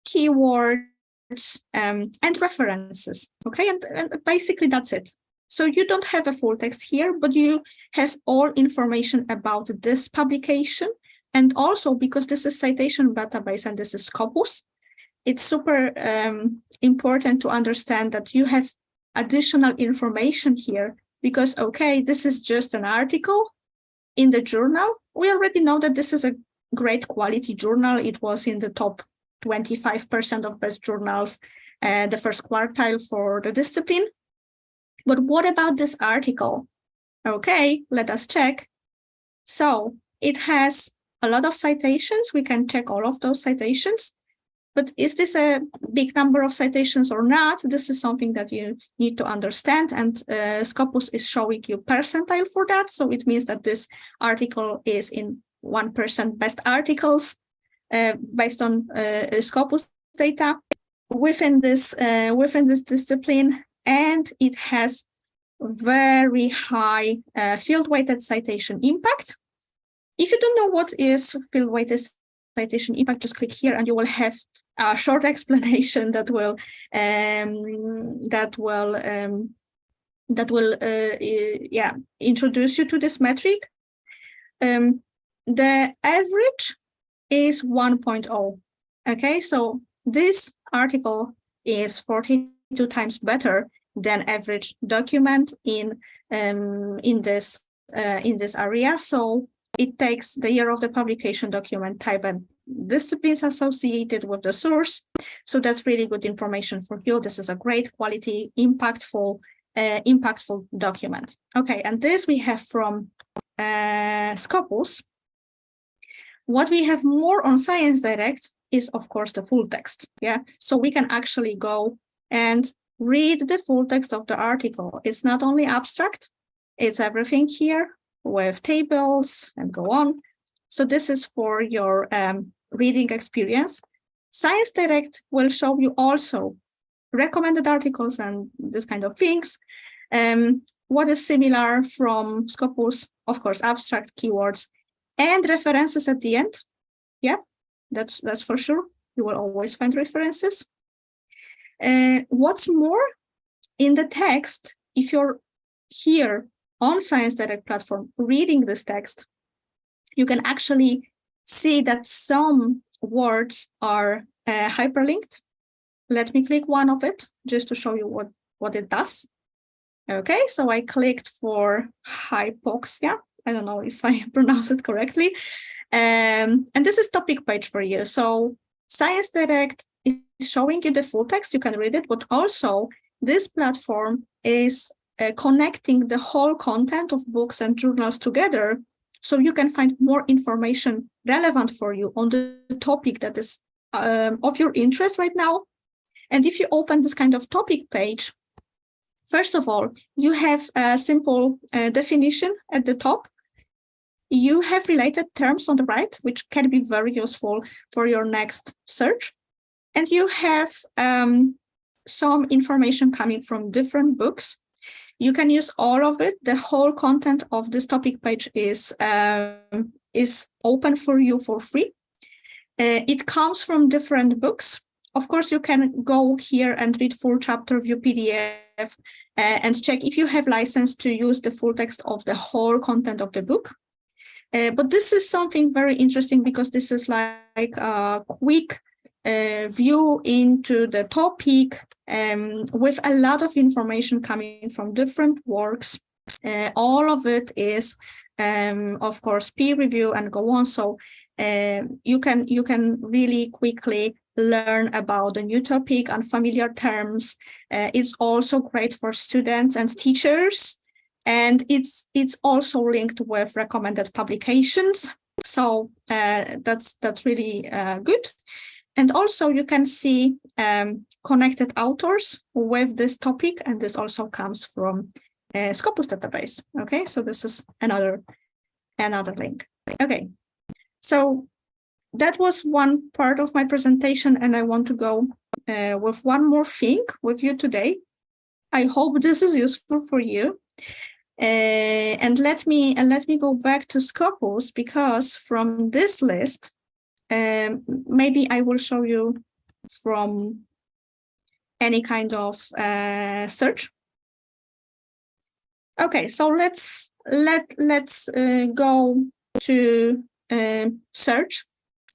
keywords, and references, okay? And basically that's it. So you don't have a full text here, but you have all information about this publication. And also because this is citation database and this is Scopus, it's super important to understand that you have additional information here because, okay, this is just an article in the journal. We already know that this is a great quality journal. It was in the top 25% of best journals, the first quartile for the discipline. But what about this article? Okay, let us check. So it has a lot of citations. We can check all of those citations. But is this a big number of citations or not? This is something that you need to understand. And Scopus is showing you percentile for that. So it means that this article is in 1% best articles based on Scopus data within this discipline. And it has very high field-weighted citation impact. If you don't know what is field-weighted citation impact, just click here and you will have a short explanation that will introduce you to this metric. The average is 1.0. Okay, so this article is 42 times better than average document in this area. So it takes the year of the publication, document type, and disciplines associated with the source. So that's really good information for you. This is a great quality, impactful document. Okay, and this we have from Scopus. What we have more on ScienceDirect is, of course, the full text. Yeah, so we can actually go and read the full text of the article. It's not only abstract, it's everything here with tables and go on. So this is for your reading experience. ScienceDirect will show you also recommended articles and this kind of things. What is similar from Scopus, of course, abstract, keywords, and references at the end. Yeah, that's for sure. You will always find references. What's more, in the text, if you're here on ScienceDirect platform reading this text, you can actually see that some words are hyperlinked. Let me click one of it just to show you what it does. Okay, so I clicked for hypoxia. I don't know if I pronounce it correctly. And this is topic page for you. So ScienceDirect is showing you the full text. You can read it, but also this platform is connecting the whole content of books and journals together, so you can find more information relevant for you on the topic that is of your interest right now. And if you open this kind of topic page, first of all, you have a simple definition at the top. You have related terms on the right, which can be very useful for your next search. And you have some information coming from different books. You can use all of it. The whole content of this topic page is open for you for free. It comes from different books. Of course, you can go here and read full chapter, view PDF, and check if you have license to use the full text of the whole content of the book. But this is something very interesting because this is like a quick view into the topic with a lot of information coming from different works. All of it is, of course, peer review and go on. So you can really quickly learn about the new topic and familiar terms. It's also great for students and teachers. And it's also linked with recommended publications. So that's really good. And also you can see connected authors with this topic, and this also comes from Scopus database. Okay, so this is another link. Okay, so that was one part of my presentation, and I want to go with one more thing with you today. I hope this is useful for you. And let me go back to Scopus, because from this list, maybe I will show you from any kind of search. Okay, so let's go to search.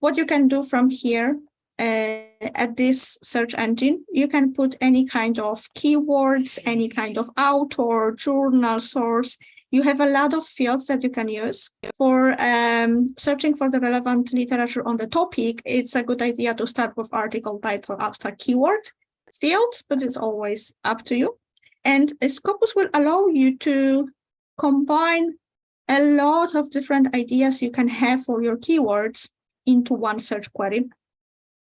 What you can do from here at this search engine, you can put any kind of keywords, any kind of author, journal, source. You have a lot of fields that you can use. For searching for the relevant literature on the topic, it's a good idea to start with article, title, abstract, keyword field, but it's always up to you. And Scopus will allow you to combine a lot of different ideas you can have for your keywords into one search query.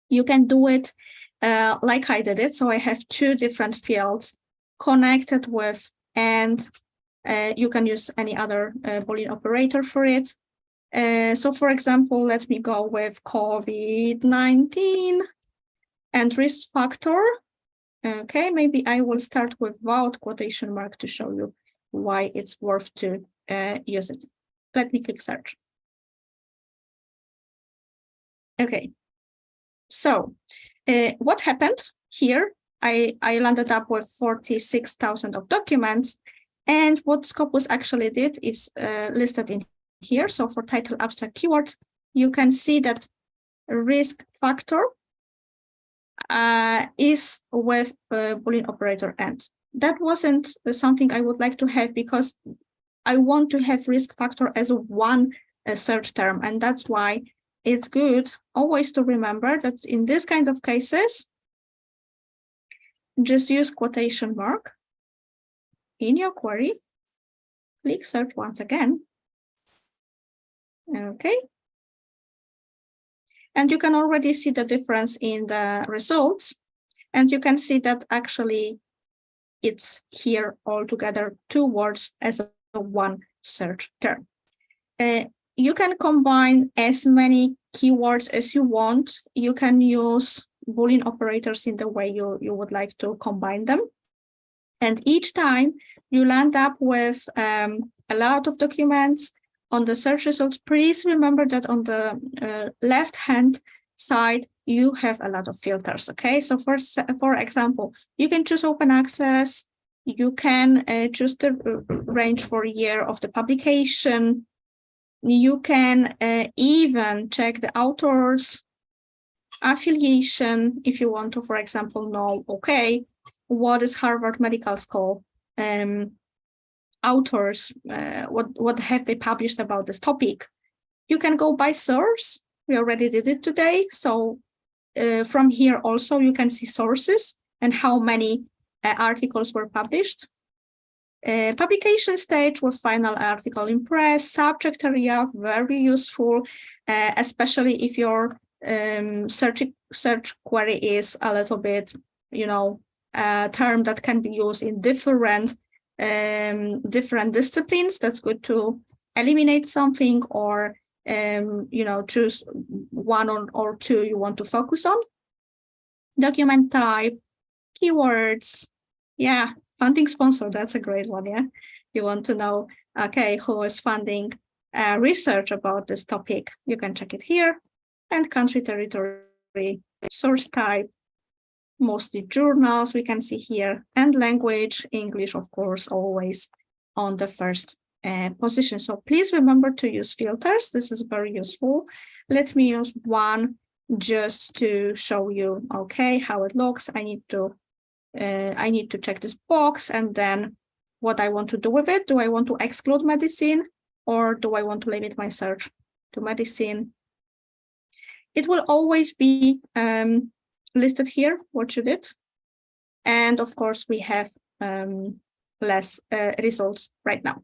You can do it like I did it. So I have two different fields connected with, and you can use any other Boolean operator for it. So for example, let me go with COVID-19 and risk factor. Okay, maybe I will start without quotation mark to show you why it's worth to use it. Let me click search. Okay, so what happened here? I landed up with 46,000 of documents, and what Scopus actually did is listed in here. So for title, abstract, keyword, you can see that risk factor is with Boolean operator and. That wasn't something I would like to have, because I want to have risk factor as one search term, and that's why it's good always to remember that in this kind of cases, just use quotation mark in your query, click search once again. Okay. And you can already see the difference in the results, and you can see that actually it's here all together, two words as one search term. You can combine as many keywords as you want. You can use Boolean operators in the way you would like to combine them. And each time you land up with a lot of documents on the search results, please remember that on the left-hand side, you have a lot of filters, okay? So for example, you can choose open access, you can choose the range for year of the publication, you can even check the author's affiliation if you want to, for example, know, okay, what is Harvard Medical School authors, what have they published about this topic? You can go by source. We already did it today. So from here also you can see sources and how many articles were published. Publication stage with final article in press, subject area, very useful, especially if your search query is a little bit, a term that can be used in different disciplines. That's good to eliminate something, or choose one or two you want to focus on. Document type, keywords, yeah, funding sponsor, that's a great one, yeah. You want to know, okay, who is funding research about this topic, you can check it here. And country, territory, source type, mostly journals, we can see here, and language, English, of course, always on the first position. So please remember to use filters. This is very useful. Let me use one just to show you, okay, how it looks. I need to check this box, and then what I want to do with it. Do I want to exclude medicine, or do I want to limit my search to medicine? It will always be listed here, what you did. And of course, we have less results right now.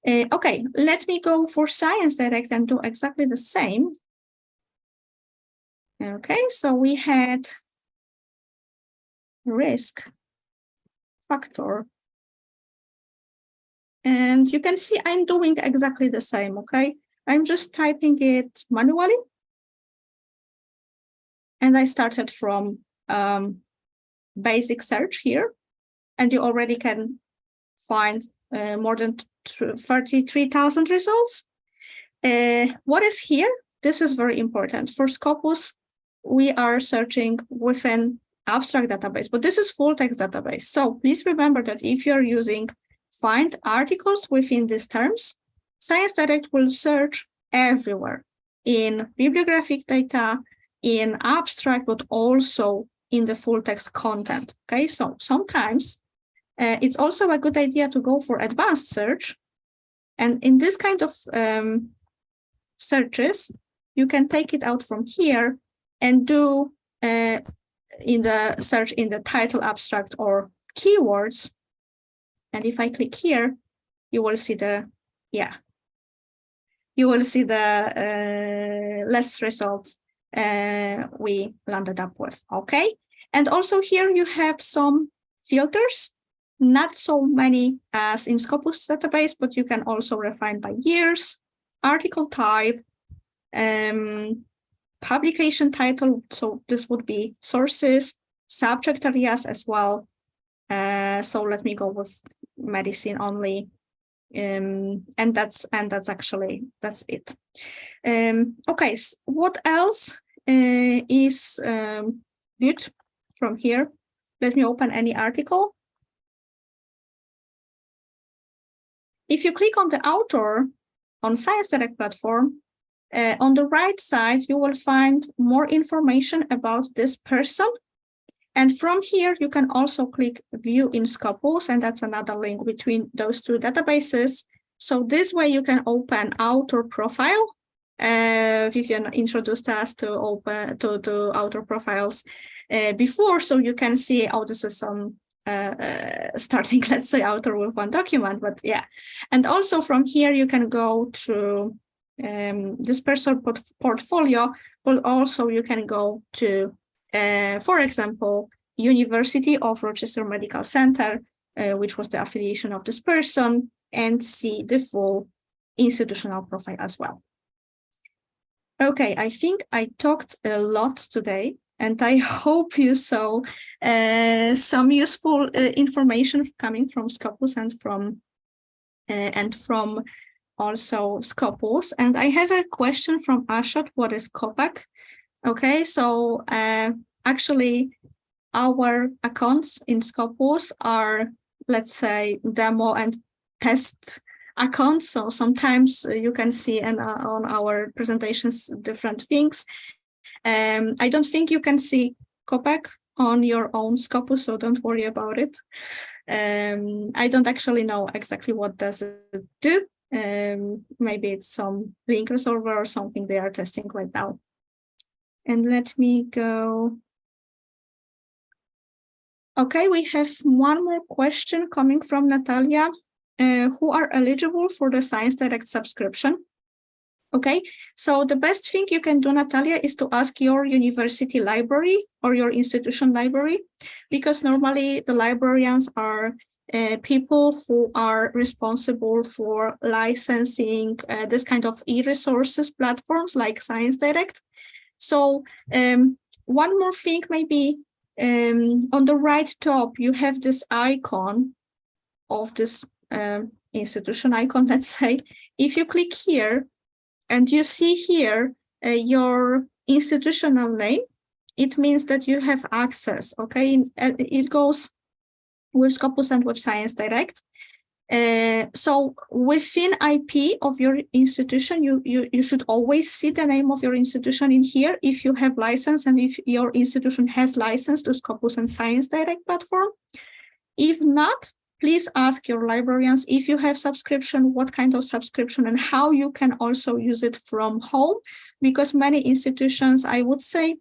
Okay, let me go for ScienceDirect and do exactly the same. Okay, so we had risk factor. And you can see I'm doing exactly the same, okay? I'm just typing it manually. And I started from basic search here. And you already can find more than 33,000 results. What is here? This is very important. For Scopus, we are searching within abstract database, but this is full text database. So please remember that if you're using find articles within these terms, ScienceDirect will search everywhere in bibliographic data, in abstract, but also in the full text content. Okay, so sometimes it's also a good idea to go for advanced search. And in this kind of searches, you can take it out from here and do in the search in the title, abstract, or keywords. And if I click here, you will see the, you will see the less results we landed up with, okay? And also here you have some filters, not so many as in Scopus database, but you can also refine by years, article type, publication title, so this would be sources, subject areas as well. So let me go with medicine only, and that's it. Okay, so what else is good from here? Let me open any article. If you click on the author on ScienceDirect platform, on the right side, you will find more information about this person. And from here, you can also click View in Scopus, and that's another link between those two databases. So this way you can open author profile. Vivian introduced us to author profiles before, so you can see, oh, this is some starting, let's say, author with one document, but yeah. And also from here, you can go to this person portfolio, but also you can go to, for example, University of Rochester Medical Center, which was the affiliation of this person, and see the full institutional profile as well. Okay, I think I talked a lot today, and I hope you saw some useful information coming from Scopus and from also Scopus. And I have a question from Ashot. What is COPAC? Okay, so actually our accounts in Scopus are, let's say, demo and test accounts. So sometimes you can see on our presentations different things. I don't think you can see COPAC on your own Scopus, so don't worry about it. I don't actually know exactly what does it do. Maybe it's some link resolver or something they are testing right now. And let me go. Okay, we have one more question coming from Natalia. Who are eligible for the ScienceDirect subscription? Okay, so the best thing you can do, Natalia, is to ask your university library or your institution library, because normally the librarians are people who are responsible for licensing this kind of e-resources platforms like ScienceDirect. So one more thing, maybe on the right top, you have this icon of this institution icon, let's say. If you click here and you see here your institutional name, it means that you have access, okay? It goes with Scopus and with ScienceDirect. So within IP of your institution, you should always see the name of your institution in here if you have license and if your institution has license to Scopus and ScienceDirect platform. If not, please ask your librarians if you have subscription, what kind of subscription, and how you can also use it from home, because many institutions, I would say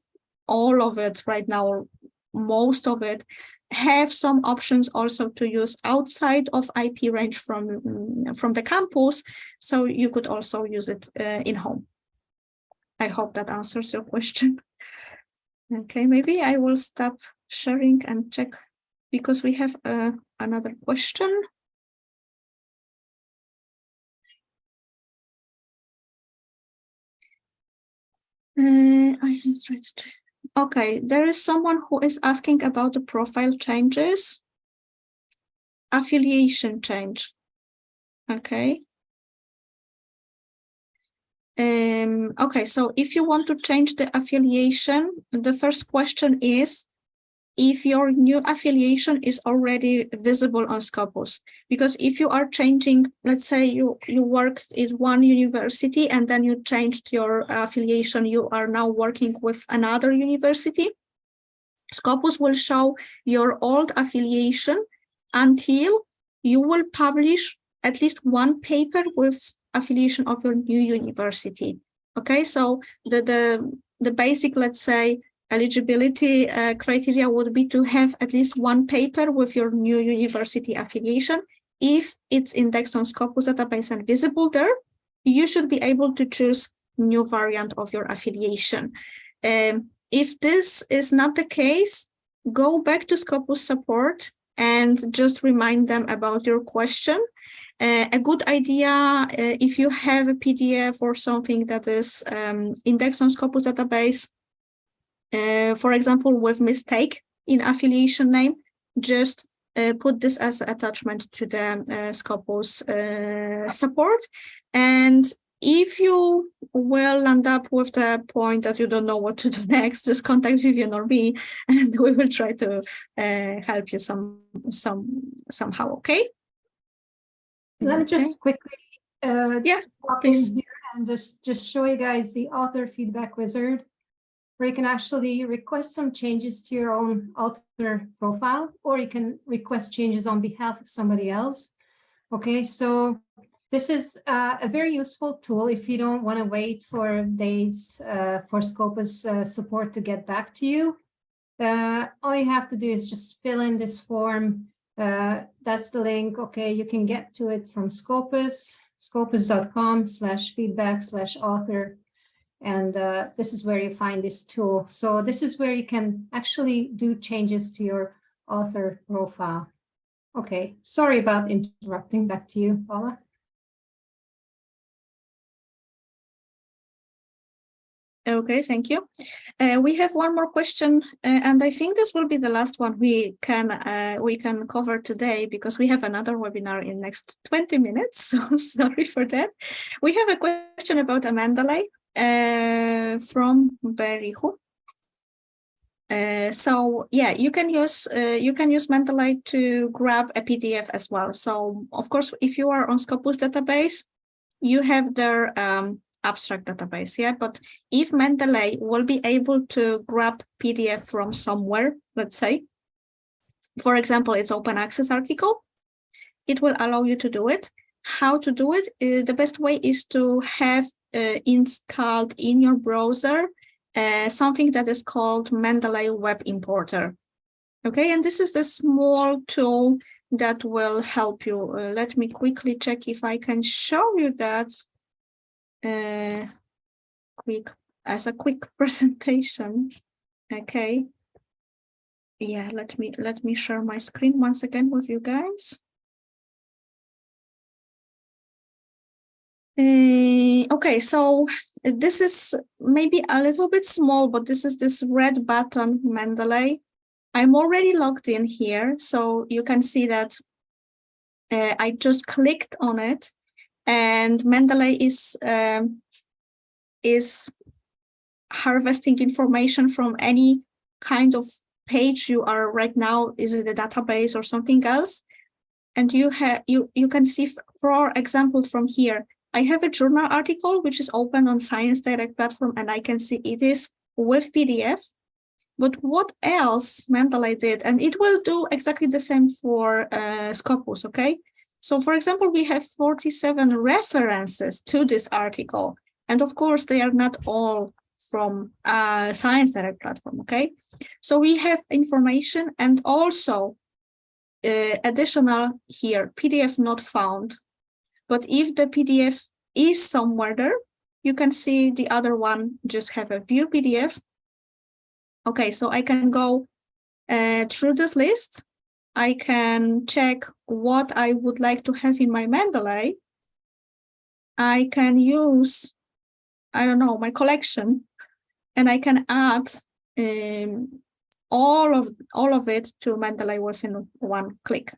all of it right now, or most of it, have some options also to use outside of IP range from the campus, so you could also use it in home. I hope that answers your question. Okay, maybe I will stop sharing and check, because we have another question. Okay, there is someone who is asking about the profile changes, affiliation change. Okay. Okay, so if you want to change the affiliation, the first question is if your new affiliation is already visible on Scopus. Because if you are changing, let's say you worked at one university and then you changed your affiliation, you are now working with another university, Scopus will show your old affiliation until you will publish at least one paper with affiliation of your new university. Okay, so the basic, let's say, eligibility criteria would be to have at least one paper with your new university affiliation. If it's indexed on Scopus database and visible there, you should be able to choose new variant of your affiliation. If this is not the case, go back to Scopus support and just remind them about your question. A good idea, if you have a PDF or something that is indexed on Scopus database, for example, with mistake in affiliation name, just put this as an attachment to the Scopus support. And if you will end up with the point that you don't know what to do next, just contact Vivian or me, and we will try to help you somehow. Okay. Let me just quickly pop please. in here and just show you guys the author feedback wizard, where you can actually request some changes to your own author profile, or you can request changes on behalf of somebody else. Okay, so this is a very useful tool if you don't want to wait for days for Scopus support to get back to you. All you have to do is just fill in this form. That's the link. Okay, you can get to it from Scopus, scopus.com/feedback/author. And this is where you find this tool. So this is where you can actually do changes to your author profile. Okay, sorry about interrupting. Back to you, Paula. Okay, thank you. We have one more question, and I think this will be the last one we can cover today, because we have another webinar in next 20 minutes. So sorry for that. We have a question about a Mendeley from Berihu. So yeah, you can use Mendeley to grab a PDF as well. So of course, if you are on Scopus database, you have their abstract database, yeah. But if Mendeley will be able to grab PDF from somewhere, let's say, for example, it's open access article, it will allow you to do it. How to do it? The best way is to have installed in your browser something that is called Mendeley Web Importer. Okay, and this is the small tool that will help you. Let me quickly check if I can show you that as a quick presentation. Okay. Yeah, let me share my screen once again with you guys. Okay, so this is maybe a little bit small, but this is this red button, Mendeley. I'm already logged in here, so you can see that I just clicked on it, and Mendeley is harvesting information from any kind of page you are right now. Is it a database or something else? And you can see, for example, from here, I have a journal article which is open on ScienceDirect platform, and I can see it is with PDF. But what else Mendeley did, and it will do exactly the same for Scopus, okay? So for example, we have 47 references to this article. And of course, they are not all from ScienceDirect platform, okay? So we have information and also additional here, PDF not found. But if the PDF is somewhere there, you can see the other one just have a view PDF. Okay, so I can go through this list. I can check what I would like to have in my Mendeley. I can use, I don't know, my collection, and I can add all of it to Mendeley within one click.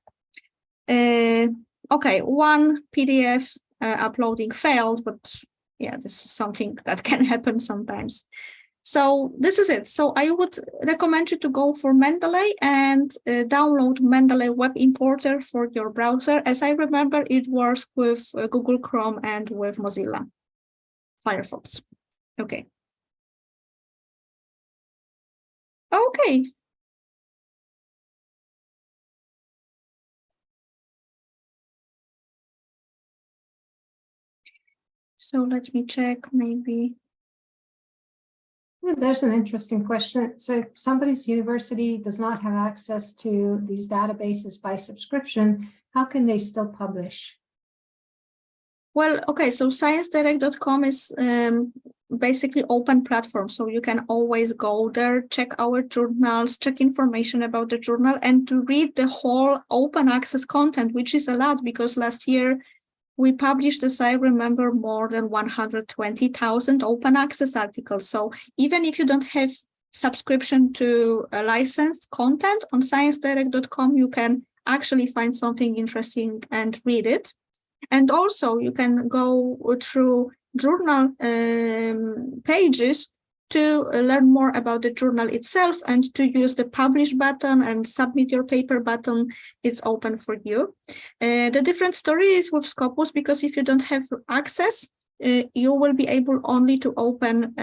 Okay, one PDF uploading failed, but yeah, this is something that can happen sometimes. So this is it. So I would recommend you to go for Mendeley and download Mendeley Web Importer for your browser. As I remember, it works with Google Chrome and with Mozilla Firefox. Okay. Okay. So let me check maybe. There's an interesting question. So if somebody's university does not have access to these databases by subscription, how can they still publish? Well, okay, so ScienceDirect.com is basically open platform. So you can always go there, check our journals, check information about the journal, and to read the whole open access content, which is a lot because last year we published, as I remember, more than 120,000 open access articles. So even if you don't have subscription to a licensed content on ScienceDirect.com, you can actually find something interesting and read it. And also you can go through journal pages to learn more about the journal itself and to use the publish button and submit your paper button. It's open for you. The different story is with Scopus, because if you don't have access, you will be able only to open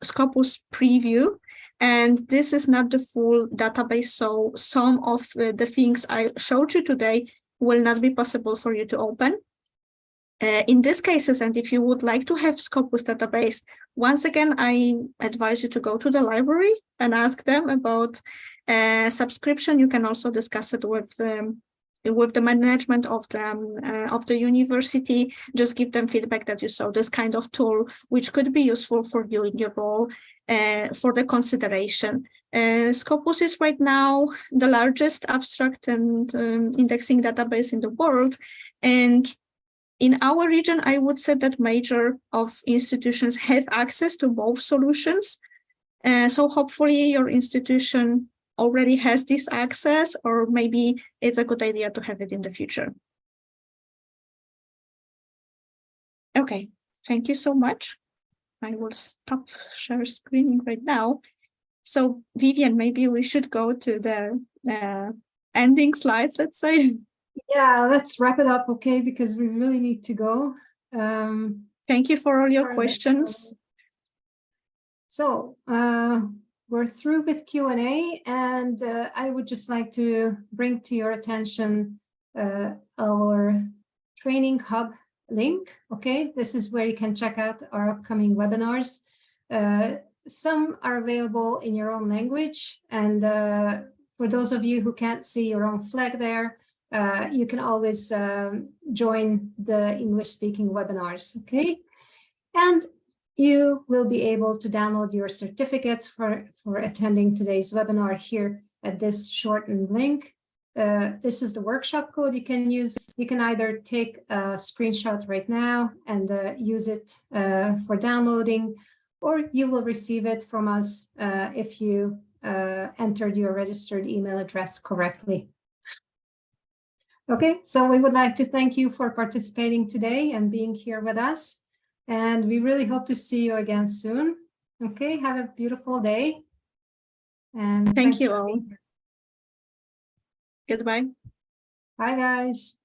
Scopus preview. And this is not the full database. So some of the things I showed you today will not be possible for you to open. In these cases, and if you would like to have Scopus database, once again, I advise you to go to the library and ask them about subscription. You can also discuss it with the management of the university. Just give them feedback that you saw this kind of tool, which could be useful for you in your role for the consideration. Scopus is right now the largest abstract and indexing database in the world. And in our region, I would say that major of institutions have access to both solutions. So hopefully your institution already has this access, or maybe it's a good idea to have it in the future. Okay, thank you so much. I will stop share screening right now. So Vivian, maybe we should go to the ending slides, let's say. Yeah, let's wrap it up, okay, because we really need to go. Thank you for all your questions. So we're through with Q&A, and I would just like to bring to your attention our training hub link. Okay, this is where you can check out our upcoming webinars. Some are available in your own language, and for those of you who can't see your own flag there, you can always join the English-speaking webinars, okay? And you will be able to download your certificates for attending today's webinar here at this shortened link. This is the workshop code you can use. You can either take a screenshot right now and use it for downloading, or you will receive it from us if you entered your registered email address correctly. Okay, so we would like to thank you for participating today and being here with us. And we really hope to see you again soon. Okay, have a beautiful day. And thank you all. Goodbye. Bye, guys.